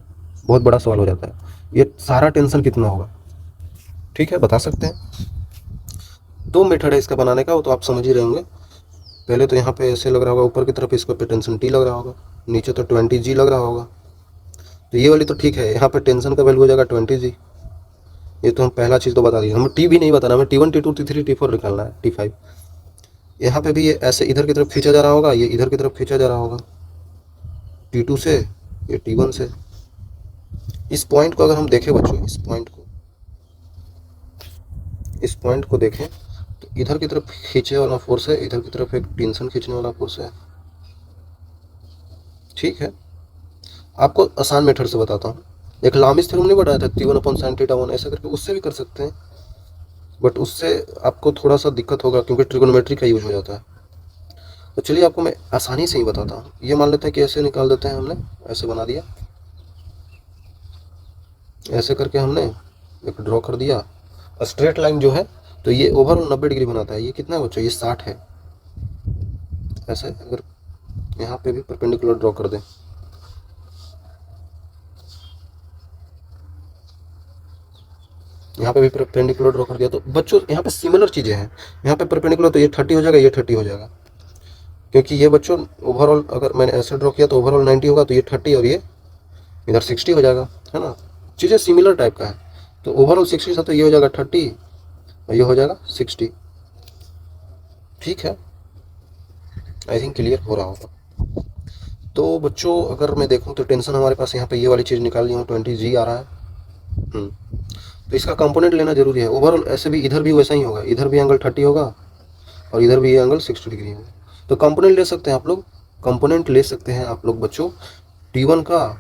बहुत बड़ा सवाल हो जाता है। ये सारा टेंशन कितना होगा, ठीक है, बता सकते हैं। दो मेथड है इसका बनाने का, वो तो आप समझ ही रहे होंगे। पहले तो यहाँ पे ऐसे लग रहा होगा ऊपर की तरफ, इसको पे टेंशन T लग रहा होगा, नीचे तो 20G लग रहा होगा। तो ये वाली तो ठीक है, यहाँ पे टेंशन का वैल्यू हो जाएगा 20G। ये तो हम पहला चीज़ तो बता दिए, हमें टी भी नहीं बताना, हमें T1 T2 T3 T4 निकालना है, T5। यहाँ पे भी ये ऐसे इधर की तरफ खींचा जा रहा होगा, ये इधर की तरफ खींचा जा रहा होगा, T2 से, ये T1 से। इस पॉइंट को अगर हम देखें बच्चों, इस पॉइंट को देखें तो इधर की तरफ खींचे वाला फोर्स है, इधर की तरफ एक टेंशन खींचने वाला फोर्स है, ठीक है। आपको आसान मेथड से बताता हूँ, एक लामिस थ्योरम नहीं बताया था, T1/sin θ1 ऐसा करके, उससे भी कर सकते हैं, बट उससे आपको थोड़ा सा दिक्कत होगा क्योंकि ट्रिगोनोमेट्री का यूज हो जाता है। तो चलिए आपको मैं आसानी से ही बताता हूँ। ये मान लेते हैं कि ऐसे निकाल देते हैं, हमने ऐसे बना दिया, ऐसे करके हमने एक ड्रॉ कर दिया, स्ट्रेट लाइन जो है, तो ये ओवरऑल 90 डिग्री बनाता है। ये कितना है बच्चों, ये 60 है। ऐसे अगर यहाँ पे भी परपेंडिकुलर ड्रॉ कर दें, यहाँ पे भी परपेंडिकुलर ड्रॉ कर दिया, तो बच्चों यहाँ पे सिमिलर चीज़ें हैं। यहाँ पे परपेंडिकुलर तो ये 30 हो जाएगा, ये 30 हो जाएगा, क्योंकि ये बच्चों ओवरऑल अगर मैंने ऐसे ड्रॉ किया तो ओवरऑल 90 होगा, तो ये 30 और ये इधर 60 हो जाएगा, है ना। चीज़ें सिमिलर टाइप का है, तो ओवरऑल 60 था, तो ये हो जाएगा 30 और ये हो जाएगा 60, ठीक है। आई थिंक क्लियर हो रहा होगा। तो बच्चों अगर मैं देखूँ तो टेंशन हमारे पास यहाँ पे ये वाली चीज़ निकाल ली हूँ, 20G आ रहा है। तो इसका कंपोनेंट लेना जरूरी है। ओवरऑल ऐसे भी इधर भी वैसा ही होगा, इधर भी एंगल 30 होगा और इधर भी ये एंगल 60 डिग्री होगा। तो कंपोनेंट ले सकते हैं आप लोग, कंपोनेंट ले सकते हैं आप लोग बच्चों। T1 का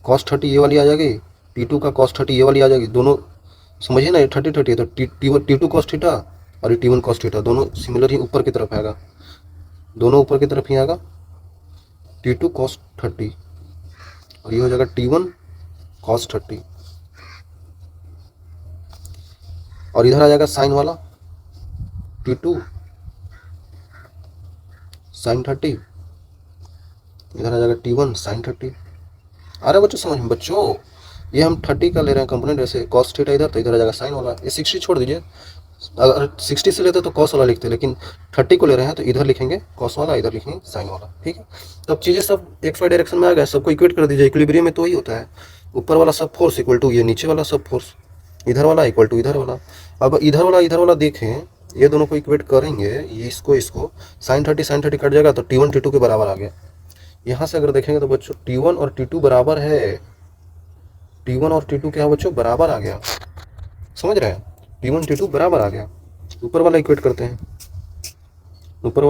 cos 30 ये वाली आ जाएगी, T2 का cos 30 ये वाली आ जाएगी, दोनों समझिए ना, ये 30 है, तो T2 cos थीटा और ये T1 cos थीटा, दोनों सिमिलर ही ऊपर की तरफ आएगा, दोनों ऊपर की तरफ ही आएगा, T2 cos 30 और ये हो जाएगा T1 cos 30, और इधर आ जाएगा साइन वाला T2 sin 30, इधर आ जाएगा T1 sin 30। आ रहा है बच्चों समझ में? बच्चों ये हम 30 का ले रहे हैं कंपोनेंट, ऐसे cos थीटा इधर, तो इधर आ जाएगा साइन वाला। ये 60 छोड़ दीजिए, अगर 60 से लेते तो cos वाला लिखते, लेकिन 30 को ले रहे हैं तो इधर लिखेंगे cos वाला, इधर लिखेंगे साइन वाला, ठीक है। तो अब चीज़ें सब एक्स वाई डायरेक्शन में आ गए, सबको इक्वेट कर दीजिए। इक्विलिब्रियम में तो वही होता है, ऊपर वाला सब फोर्स इक्वल टू ये नीचे वाला सब फोर्स, इधर वाला इक्वल टू इधर वाला। अब इधर वाला देखें, ये दोनों को इक्वेट करेंगे, ये इसको sin 30 कट जाएगा, तो T1 T2 के बराबर आ गया। यहाँ से अगर देखेंगे तो बच्चों T1 और T2 बराबर है, T1 और T2 क्या बच्चों बराबर आ गया, समझ रहे हैं? T1 T2 बराबर आ गया। ऊपर वाला इक्वेट करते हैं, ऊपर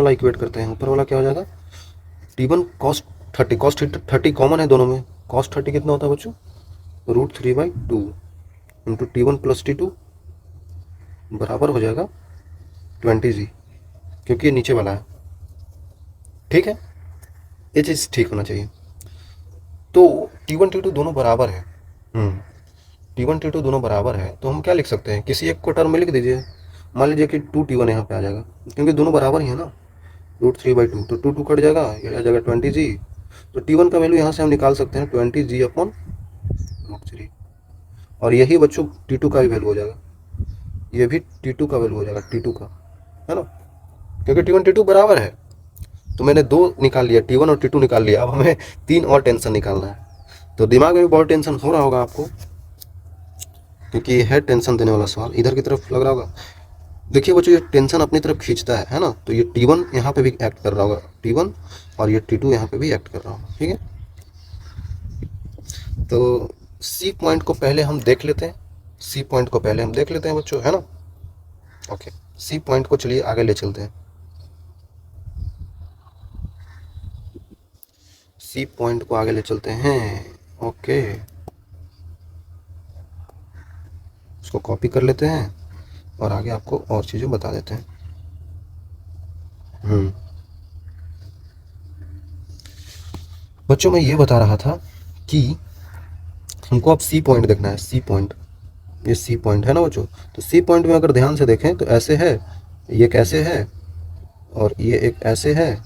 वाला क्या हो जाएगा, T1 cos 30, cos 30 कॉमन है दोनों में, cos 30 कितना होता है बच्चों, √3/2 इंटू T1 प्लस T2 बराबर हो जाएगा 20G, क्योंकि ये नीचे वाला है, ठीक है। ये चीज़ ठीक होना चाहिए। तो T1 T2 दोनों बराबर है, T1 T2 दोनों बराबर है, तो हम क्या लिख सकते हैं, किसी एक को टर्म में लिख दीजिए। मान लीजिए कि 2T1 यहाँ पे आ जाएगा, क्योंकि दोनों बराबर ही है ना, √3/2, तो 2 कट जाएगा, ये आ जाएगा 20G। तो T1 का वैल्यू यहाँ से हम निकाल सकते हैं 20G/√3, और यही बच्चों T2 का भी वैल्यू हो जाएगा, ये भी T2 का वैल्यू हो जाएगा, T2 का, है ना, क्योंकि T1 T2 बराबर है। तो मैंने 2 निकाल लिया, T1 और T2 निकाल लिया, अब हमें 3 और टेंशन निकालना है। तो दिमाग में भी बहुत टेंशन हो रहा होगा आपको, क्योंकि ये है टेंशन देने वाला सवाल, इधर की तरफ लग रहा होगा। देखिए बच्चों, ये टेंशन अपनी तरफ खींचता है ना, तो ये T1 यहाँ पे भी एक्ट कर रहा होगा, T1, और ये T2 यहाँ पे भी एक्ट कर रहा होगा, ठीक है। तो सी पॉइंट को पहले हम देख लेते हैं, बच्चों, है ना। ओके, सी पॉइंट को चलिए आगे ले चलते हैं, सी पॉइंट को आगे ले चलते हैं। ओके, उसको कॉपी कर लेते हैं और आगे आपको और चीज़ें बता देते हैं। बच्चों मैं ये बता रहा था कि हमको अब सी पॉइंट देखना है। सी पॉइंट, ये सी पॉइंट है ना बच्चों। तो सी पॉइंट में अगर ध्यान से देखें तो ऐसे है, ये एक ऐसे है, और ये एक ऐसे है,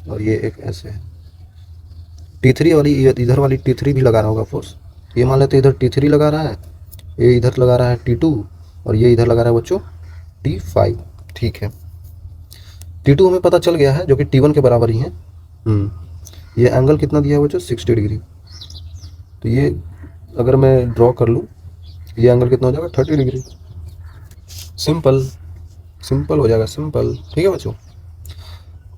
और ये एक ऐसे है। T3 वाली, इधर वाली T3 भी लगा रहा होगा फोर्स। ये मान लेते इधर T3 लगा रहा है, ये इधर लगा रहा है T2, और ये इधर लगा रहा है बच्चों T5। ठीक है, T2 हमें पता चल गया है जो कि T1 के बराबर ही है। ये एंगल कितना दिया है बच्चों, 60 डिग्री। तो ये अगर मैं ड्रॉ कर लूँ, ये एंगल कितना हो जाएगा, 30 डिग्री। सिंपल, सिंपल हो जाएगा, सिंपल। ठीक है बच्चों।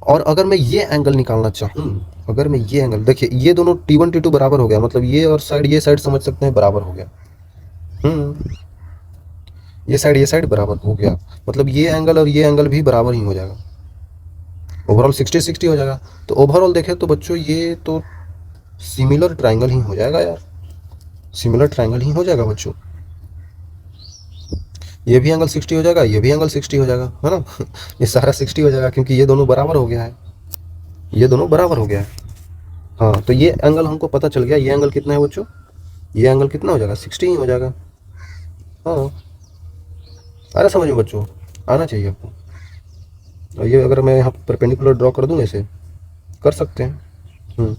और अगर मैं ये एंगल निकालना चाहूँ, अगर मैं ये एंगल, देखिए ये दोनों T1 T2 बराबर हो गया, मतलब ये और साइड, ये साइड समझ सकते हैं बराबर हो गया। ये साइड बराबर हो गया, मतलब ये एंगल और ये एंगल भी बराबर ही हो जाएगा। ओवरऑल 60-60 हो जाएगा। तो ओवरऑल देखें तो बच्चों ये तो सिमिलर ट्राइंगल ही हो जाएगा यार, सिमिलर ट्राइंगल ही हो जाएगा बच्चों। ये भी एंगल 60 हो जाएगा, ये भी एंगल 60 हो जाएगा, है ना। ये सारा 60 हो जाएगा क्योंकि ये दोनों बराबर हो गया है, ये दोनों बराबर हो गया है। हाँ, तो ये एंगल हमको पता चल गया। ये एंगल कितना है बच्चों, ये एंगल कितना हो जाएगा, 60 ही हो जाएगा। हाँ, अरे समझ में बच्चों, आना चाहिए आपको। और ये अगर मैं यहाँ परपेंडिकुलर ड्रॉ कर दूँ, ऐसे कर सकते हैं।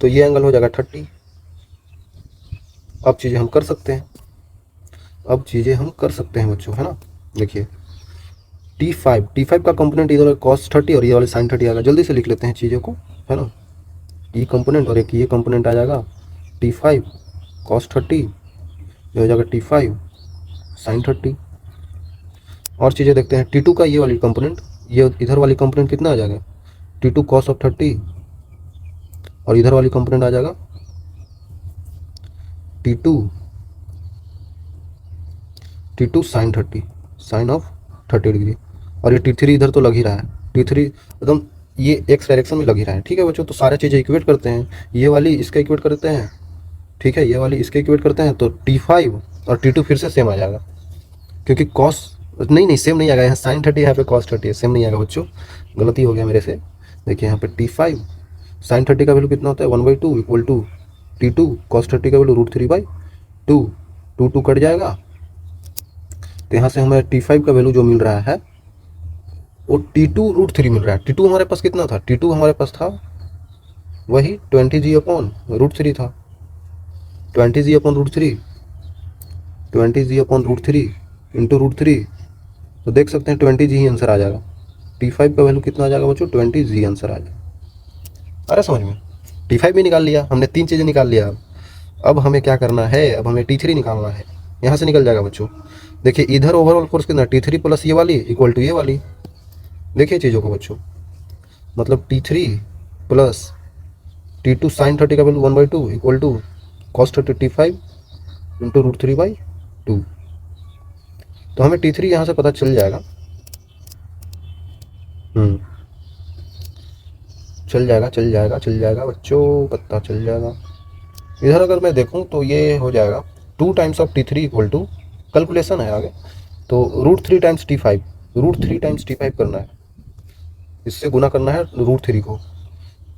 तो ये एंगल हो जाएगा 30। अब चीज़ें हम कर सकते हैं, अब चीज़ें हम कर सकते हैं बच्चों, है ना। देखिए T5 का कंपोनेंट इधर cos 30 और ये वाले sin 30 आएगा। जल्दी से लिख लेते हैं चीज़ों को, है ना। ये कंपोनेंट और एक ये कंपोनेंट आ जाएगा T5 cos 30, ये हो जाएगा T5 sin 30। और चीज़ें देखते हैं। T2 का ये वाली कंपोनेंट, ये इधर वाली कंपोनेंट कितना आ जाएगा, T2 cos ऑफ 30, और इधर वाली कंपोनेंट आ जाएगा T2 sin 30, sign of 30 degree. और ये T3 इधर तो लग ही रहा है, T3 एकदम ये एक्स डायरेक्शन में लग ही रहा है। ठीक है बच्चों, तो सारे चीज़ें इक्वेट करते हैं। ये वाली इसका इक्वेट करते हैं, ठीक है, ये वाली इसके इक्वेट करते हैं, तो T5 और T2 फिर से सेम आ जाएगा, क्योंकि कॉस, नहीं सेम नहीं आएगा, यहाँ साइन 30 यहाँ पे cos 30 है, सेम नहीं आएगा बच्चों, गलती हो गया मेरे से। देखिए यहाँ पे T5 साइन 30 का वैल्यू कितना होता है, 1/2 इक्वल टू T2 cos 30 का वैल्यू √3/2, 2 कट जाएगा। तो यहाँ से हमें T5 का वैल्यू जो मिल रहा है वो T2 √3 मिल रहा है। T2 हमारे पास कितना था, T2 हमारे पास था वही 20g/√3 था, 20g/√3, 20g/√3 इंटू √3। तो देख सकते हैं 20g ही आंसर आ जाएगा। T5 का वैल्यू कितना आ जाएगा बच्चों, 20g आंसर आ जाएगा। अरे समझ में, T5 भी निकाल लिया हमने, 3 चीज़ें निकाल लिया। अब हमें क्या करना है, अब हमें T3 निकालना है। यहाँ से निकल जाएगा बच्चों। देखिए इधर ओवरऑल फोर्स कितना, T3 प्लस ये वाली इक्वल टू ये वाली। देखिए चीज़ों को बच्चों, मतलब T3 प्लस T2 साइन 30 का value 1/2 equal to cos 30 T5 into √3/2। तो हमें T3 यहाँ से पता चल जाएगा, चल जाएगा बच्चों, पता चल जाएगा। इधर अगर मैं देखूँ तो ये हो जाएगा 2 times of T3 equal to, calculation है आगे, तो √3 टाइम्स T5, √3 टाइम्स T5 करना है, इससे गुना करना है √3 को।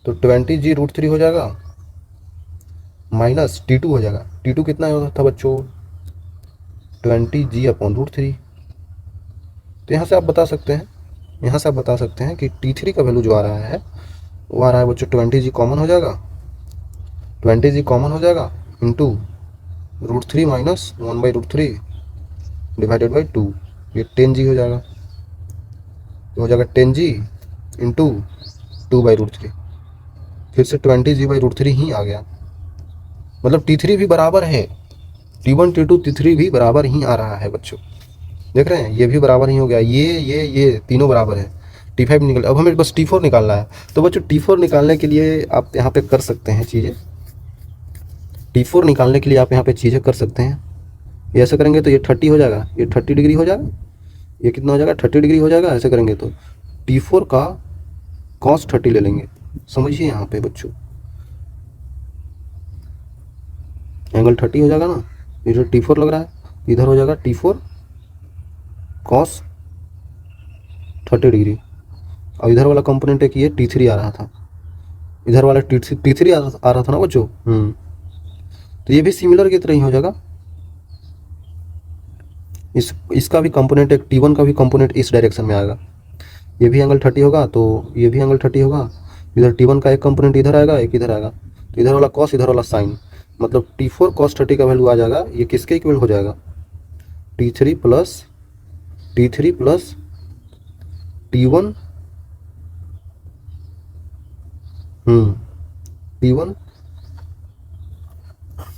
तो 20g √3 हो जाएगा, माइनस T2 हो जाएगा। T2 कितना था बच्चों, 20g/√3। तो यहाँ से आप बता सकते हैं, यहाँ से आप बता सकते हैं कि T3 का वैल्यू जो आ रहा है वो आ रहा है बच्चों 20g कॉमन हो जाएगा, 20g कॉमन हो जाएगा इंटू √3 माइनस 1/√3 डिवाइडेड बाई 2, ये 10g हो जाएगा। तो हो जाएगा 10g इंटू 2/√3, फिर से 20g/√3 ही आ गया। मतलब T3 भी बराबर है, T1 T2 T3 भी बराबर ही आ रहा है बच्चों। देख रहे हैं, ये भी बराबर ही हो गया, ये तीनों बराबर है। T5 निकल, अब हमें बस T4 निकालना है। तो बच्चों T4 निकालने के लिए आप यहाँ पे कर सकते हैं चीज़ें, T4 निकालने के लिए आप यहाँ पे चीज़ें कर सकते हैं। ये ऐसे करेंगे तो ये 30 हो जाएगा, ये 30 डिग्री हो जाएगा, ये कितना हो जाएगा, 30 डिग्री हो जाएगा। ऐसे करेंगे तो T4 का cos 30 ले लेंगे। समझिए यहाँ पे बच्चों, एंगल एंगल 30 हो जाएगा ना, इधर T4 लग रहा है, इधर हो जाएगा T4 cos 30 डिग्री, और इधर वाला कंपोनेंट एक ये T3 आ रहा था, इधर वाला T3 आ रहा था ना बच्चों। तो ये भी सिमिलर की तरह ही हो जाएगा। इसका भी कंपोनेंट एक T1 का भी कंपोनेंट इस डायरेक्शन में आएगा, ये भी एंगल 30 होगा तो ये भी एंगल 30 होगा। इधर T1 का एक कंपोनेंट इधर आएगा, एक इधर आएगा, तो इधर वाला कॉस इधर वाला साइन, मतलब T4 cos 30 का वैल्यू आ जाएगा, ये किसके इक्वल हो जाएगा, T3 प्लस T1 T1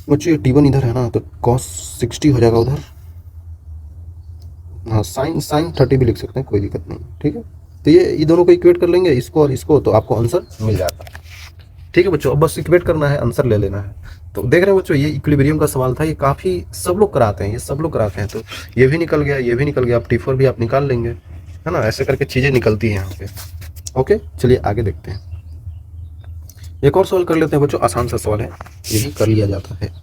बच्चों, ये T1 इधर है ना, तो cos 60 हो जाएगा उधर। हाँ, साइन 30 भी लिख सकते हैं, कोई दिक्कत नहीं, ठीक है। तो ये दोनों को इक्वेट कर लेंगे, इसको और इसको, तो आपको आंसर मिल जाता है। ठीक है बच्चों, अब बस इक्वेट करना है, आंसर ले लेना है। तो देख रहे हैं बच्चों, ये इक्विलिब्रियम का सवाल था, ये काफ़ी सब लोग कराते हैं, ये सब लोग कराते हैं। तो ये भी निकल गया, ये भी निकल गया, अब T4 भी आप निकाल लेंगे, है ना, ऐसे करके चीज़ें निकलती हैं यहाँ पे। ओके, चलिए आगे देखते हैं। एक और सवाल कर लेते हैं बच्चों, आसान सा सवाल है, ये भी कर लिया जाता है।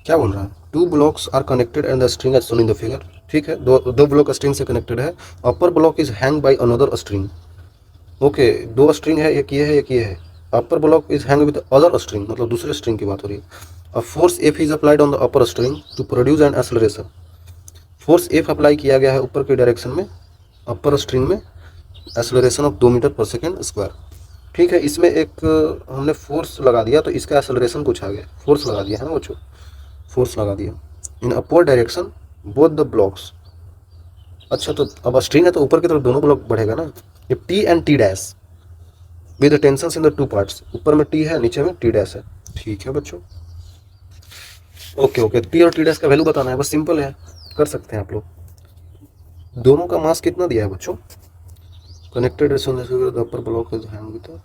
क्या बोल रहा है, 2 blocks are connected and the string as shown in the figure. ठीक है, दो ब्लॉक स्ट्रिंग से कनेक्टेड है, upper block is hang by another string. Okay, 2 string है, एक ये है एक ये है, upper block is hang with other string, मतलब दूसरे स्ट्रिंग की बात हो रही है। A force F is applied on the upper string to produce an acceleration. Force F apply किया गया है ऊपर के डायरेक्शन में, अपर स्ट्रिंग में, एक्सेलरेशन ऑफ 2 मीटर पर सेकेंड स्क्वायर। ठीक है, इसमें एक हमने फोर्स लगा दिया, तो इसका एक्सेलरेशन कुछ आ गया, फोर्स लगा दिया है ना बच्चों, फोर्स लगा दिया in upward direction both the blocks. अच्छा, तो अब स्ट्रिंग है तो ऊपर की तरफ दोनों ब्लॉक बढ़ेगा ना। ये T and T dash with tensions in the 2 parts, ऊपर में T है, नीचे में T डैश है। ठीक है बच्चों, ओके, T और T डैश का वैल्यू बताना है, बस सिंपल है, कर सकते हैं आप लोग। दोनों का मास कितना दिया है बच्चों, connected upper block is hang with,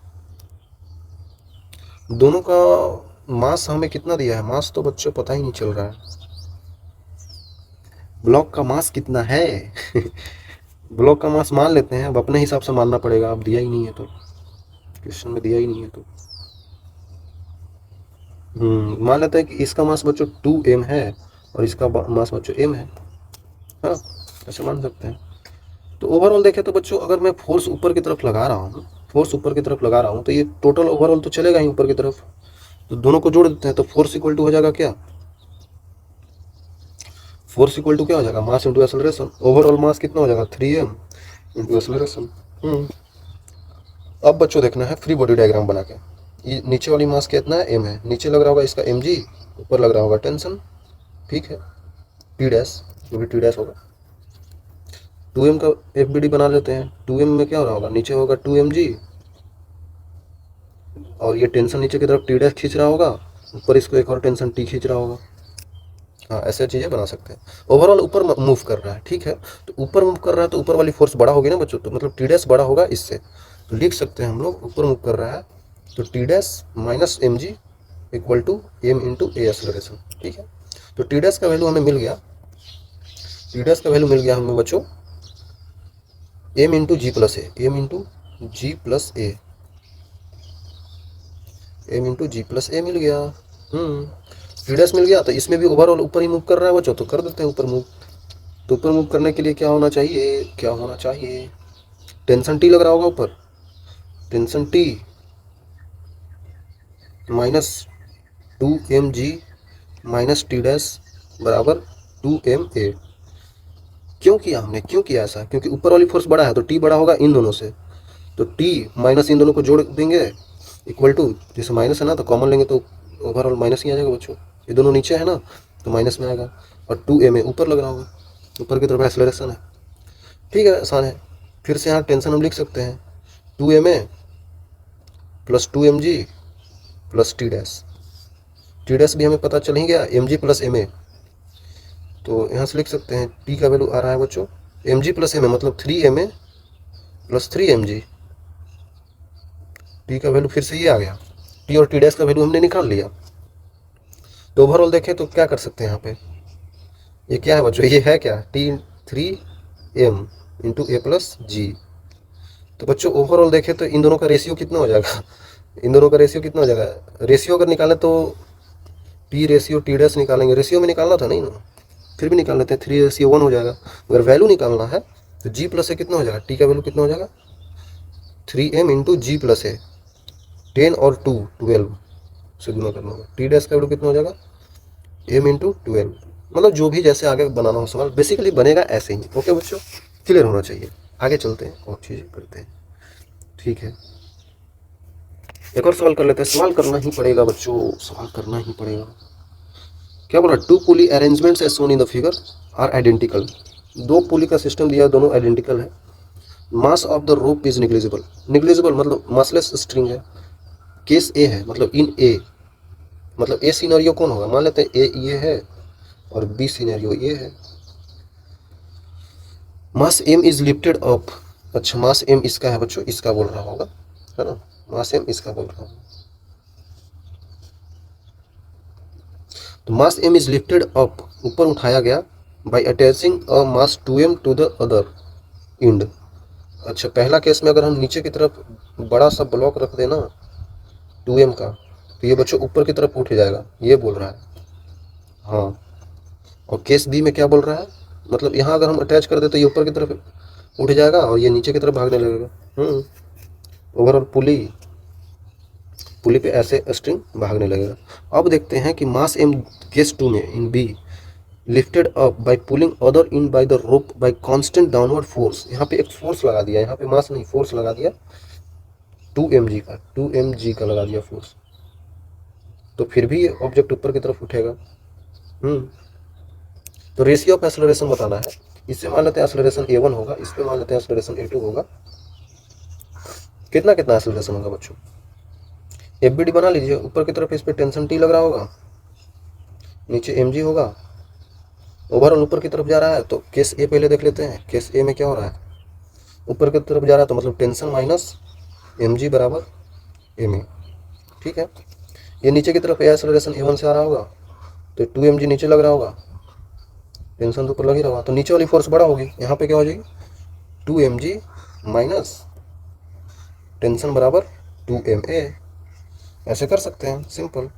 दोनों का मास हमें कितना दिया है, मास तो बच्चों पता ही नहीं चल रहा है, ब्लॉक का मास कितना है ब्लॉक का मास मान लेते हैं, अब अपने हिसाब से मानना पड़ेगा, अब दिया ही नहीं है तो, क्वेश्चन में दिया ही नहीं है तो मान लेते हैं कि इसका मास बच्चों 2m है और इसका मास बच्चों m है, हाँ, ऐसे मान सकते हैं। तो ओवरऑल देखें तो बच्चों, अगर मैं फोर्स ऊपर की तरफ लगा रहा हूँ, तो ये टोटल ओवरऑल तो चलेगा ही ऊपर की तरफ, तो दोनों को जोड़ देते हैं, तो फोर्स इक्वल टू हो जाएगा क्या, फोर्स इक्वल टू क्या हो जाएगा, मास इंटू एक्सेलरेशन। ओवरऑल मास कितना हो जाएगा, 3m इंटू एक्सेलरेशन। अब बच्चों देखना है फ्री बॉडी डायग्राम बना के, ये नीचे वाली मास कितना है, m है, नीचे लग रहा होगा इसका mg, ऊपर लग रहा होगा टेंशन। ठीक है, T डैश, जो भी T डैश होगा, 2m का FBD बना लेते हैं, 2m में क्या हो रहा होगा, नीचे होगा 2mg, और ये टेंशन नीचे की तरफ T डैश खींच रहा होगा, ऊपर इसको एक और टेंशन T खींच रहा होगा। हाँ, ऐसे चीज़ें बना सकते हैं। ओवरऑल ऊपर मूव कर रहा है, ठीक है, तो ऊपर मूव कर रहा है तो ऊपर वाली फोर्स बड़ा होगी ना बच्चों, तो मतलब T डैश बड़ा होगा इससे, तो लिख सकते हैं हम लोग, ऊपर मूव कर रहा है तो T dash minus mg equal to m into a acceleration. ठीक है, तो T डैश का वैल्यू हमें मिल गया, T डैश का वैल्यू मिल गया हमें बच्चों m इंटू जी प्लस ए, m इंटू जी प्लस ए, m इंटू जी प्लस ए मिल गया। T डैश मिल गया, तो इसमें भी ओवरऑल ऊपर ही मूव कर रहा है बच्चों, तो कर देते हैं ऊपर मूव। तो ऊपर मूव करने के लिए क्या होना चाहिए, टेंशन T लग रहा होगा ऊपर, tension T minus 2mg minus T dash बराबर 2ma। क्यों किया ऐसा, क्योंकि ऊपर वाली फोर्स बड़ा है तो T बड़ा होगा इन दोनों से, तो T माइनस इन दोनों को जोड़ देंगे इक्वल टू, जैसे माइनस है ना तो कॉमन लेंगे तो ओवरऑल माइनस ही आ जाएगा बच्चों, ये दोनों नीचे है ना तो माइनस में आएगा, और 2ma ऊपर लग रहा होगा, ऊपर की तरफ एक्सेलरेशन है। ठीक है, आसान है, फिर से यहाँ टेंशन हम लिख सकते हैं 2ma plus 2mg plus T dash, T dash भी हमें पता चल ही गया, mg प्लस ma, तो यहाँ से लिख सकते हैं T का वैल्यू आ रहा है बच्चों mg प्लस ma, मतलब 3ma प्लस 3mg, T का वैल्यू फिर से ये आ गया, T और T डैश का वैल्यू हमने निकाल लिया। तो ओवरऑल देखें तो क्या कर सकते हैं यहाँ पे, ये क्या है बच्चों, ये है क्या, T3m इंटू ए प्लस जी। तो बच्चों ओवरऑल देखें तो इन दोनों का रेशियो कितना हो जाएगा, रेशियो अगर निकालें तो P रेशियो T डैश निकालेंगे, रेशियो में निकालना था नहीं ना, फिर भी निकाल लेते हैं। 3:1 हो जाएगा। अगर वैल्यू निकालना है तो G प्लस ए कितना हो जाएगा, T का वैल्यू कितना हो जाएगा 3m इंटू जी प्लस ए, 10 और 2 12 से गुना करना होगा। T डैश का वैल्यू कितना हो जाएगा m इंटू 12, मतलब जो भी जैसे आगे बनाना हो सवाल बेसिकली बनेगा ऐसे ही। ओके बच्चों, क्लियर होना चाहिए। आगे चलते हैं और चीज़ें करते हैं, ठीक है। एक और सवाल कर लेते हैं। सवाल करना ही पड़ेगा बच्चों, सवाल करना ही पड़ेगा। क्या बोला, 2 pulley arrangements as shown in the figure are identical. 2 pulley का सिस्टम दिया है, दोनों आइडेंटिकल है। Mass of the rope is negligible. Negligible मतलब मासलेस स्ट्रिंग है। केस ए है मतलब इन ए, मतलब ए सिनेरियो कौन होगा, मान लेते हैं ए ये है और बी सिनेरियो ये है। मास एम इज लिफ्टेड अप। अच्छा, मास एम इसका है बच्चों, इसका बोल रहा होगा, है ना, मास एम इसका बोल रहा होगा। तो mass M is lifted up, ऊपर उठाया गया, by attaching a mass 2m to the other end. अच्छा, पहला केस में अगर हम नीचे की तरफ बड़ा सा ब्लॉक रख देना 2m का, तो ये बच्चों ऊपर की तरफ उठ जाएगा, ये बोल रहा है। हाँ, और केस बी में क्या बोल रहा है, मतलब यहाँ अगर हम अटैच कर दे तो ये ऊपर की तरफ उठ जाएगा और ये नीचे की तरफ भागने लगेगा। ओवरऑल पुली पे ऐसे स्ट्रिंग भागने लगेगा। अब देखते हैं कि मास एम केस 2 में in B lifted up by pulling other in by the rope by constant downward force. यहाँ पे एक फोर्स लगा दिया, यहाँ पे मास नहीं फोर्स लगा दिया 2mg का लगा दिया फोर्स, तो फिर भी ये ऑब्जेक्ट ऊपर की तरफ उठेगा। तो रेशियो ऑफ एक्सेलरेशन बताना है। इससे मान लेते हैं एक्सेलरेशन a1 होगा, इस पे मान लेते हैं एक्सेलरेशन a2 होगा। कितना कितना एक्सेलरेशन होगा बच्चों, FBD बना लीजिए। ऊपर की तरफ इस पे टेंशन T लग रहा होगा, नीचे mg होगा। ओवरऑल ऊपर की तरफ जा रहा है तो केस ए पहले देख लेते हैं। केस ए में क्या हो रहा है, ऊपर की तरफ जा रहा है तो मतलब टेंशन माइनस mg बराबर ma, ठीक है। ये नीचे की तरफ एक्सेलरेशन a1 से आ रहा होगा तो 2mg नीचे लग रहा होगा, टेंशन तो ऊपर लग ही रहा होगा, तो नीचे वाली फोर्स बड़ा होगी। यहाँ पे क्या हो जाएगी 2mg माइनस टेंशन बराबर 2ma, ऐसे कर सकते हैं सिंपल।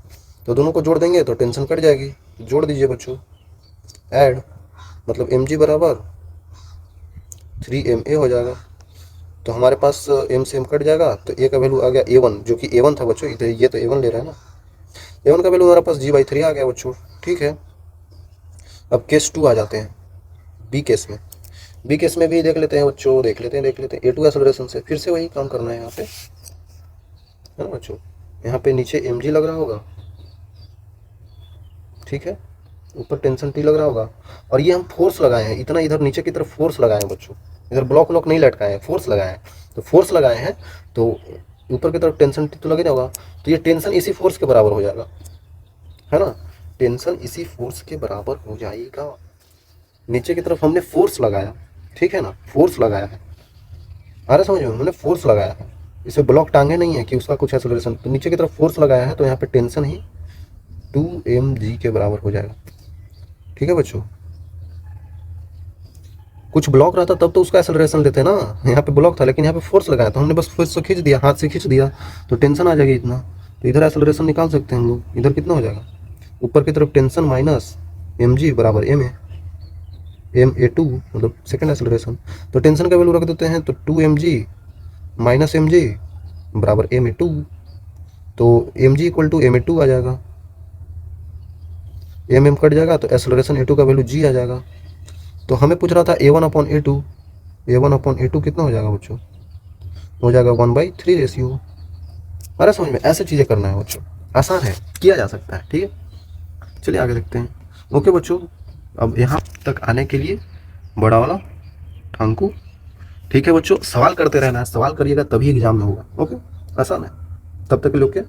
तो दोनों को जोड़ देंगे तो टेंशन कट जाएगी, जोड़ दीजिए बच्चों, ऐड मतलब mg बराबर 3ma हो जाएगा। तो हमारे पास m से m कट जाएगा तो a का वैल्यू आ गया a1, जो कि a1 था बच्चों, इधर ये तो a1 ले रहा है ना, a1 का वैल्यू हमारे पास g/3 आ गया बच्चों, ठीक है। अब केस 2 आ जाते हैं, बी केस में। बी केस में भी देख लेते हैं बच्चों, देख लेते हैं a2 एक्सेलरेशन से फिर से वही काम करना है यहाँ पे, है ना बच्चों। यहाँ पे नीचे mg लग रहा होगा, ठीक है, ऊपर टेंशन T लग रहा होगा, और ये हम फोर्स लगाए हैं इतना, इधर नीचे की तरफ फोर्स लगाए हैं बच्चों, इधर ब्लॉक नहीं लटकाए हैं, फोर्स लगाए हैं। तो फोर्स लगाए हैं तो ऊपर की तरफ टेंशन T तो लगे होगा, तो ये टेंशन इसी फोर्स के बराबर हो जाएगा, है ना, टेंशन इसी फोर्स के बराबर हो जाएगा। नीचे की तरफ हमने फोर्स लगाया, ठीक है ना, फोर्स लगाया है, आ रहा समझ में, हमने फोर्स लगाया है, इसे ब्लॉक टांगे नहीं है कि उसका कुछ एक्सेलरेशन, तो नीचे की तरफ फोर्स लगाया है तो यहाँ पे टेंशन ही 2mg के बराबर हो जाएगा, ठीक है बच्चों। कुछ ब्लॉक रहता तब तो उसका एक्सेलरेशन लेते ना, यहाँ पे ब्लॉक था लेकिन यहाँ पे फोर्स लगाया तो हमने बस फोर्स से खींच दिया, हाथ से खींच दिया तो टेंशन आ जाएगी इतना, तो इधर एक्सेलरेशन निकाल सकते हैं हम लोग। इधर कितना हो जाएगा, ऊपर की तरफ टेंशन माइनस mg बराबर ma2 मतलब सेकेंड एक्सेलरेशन, तो टेंशन का वैल्यू रख देते हैं तो 2mg माइनस mg बराबर ma2, तो mg इक्वल टू ma2 आ जाएगा, mm कट जाएगा तो एक्सेलरेशन a2 का वैल्यू g आ जाएगा। तो हमें पूछ रहा था a1/a2, a1/a2 कितना हो जाएगा बच्चों, हो जाएगा 1/3 रेशियो। अरे समझ में, ऐसे चीज़ें करना है बच्चों, आसान है, किया जा सकता है, ठीक है। चलिए आगे देखते हैं। ओके बच्चों, अब यहाँ तक आने के लिए बड़ा वाला ठांकू, ठीक है बच्चों। सवाल करते रहना है, सवाल करिएगा तभी एग्जाम में होगा, ओके, आसान है। तब तक के लिए ओके।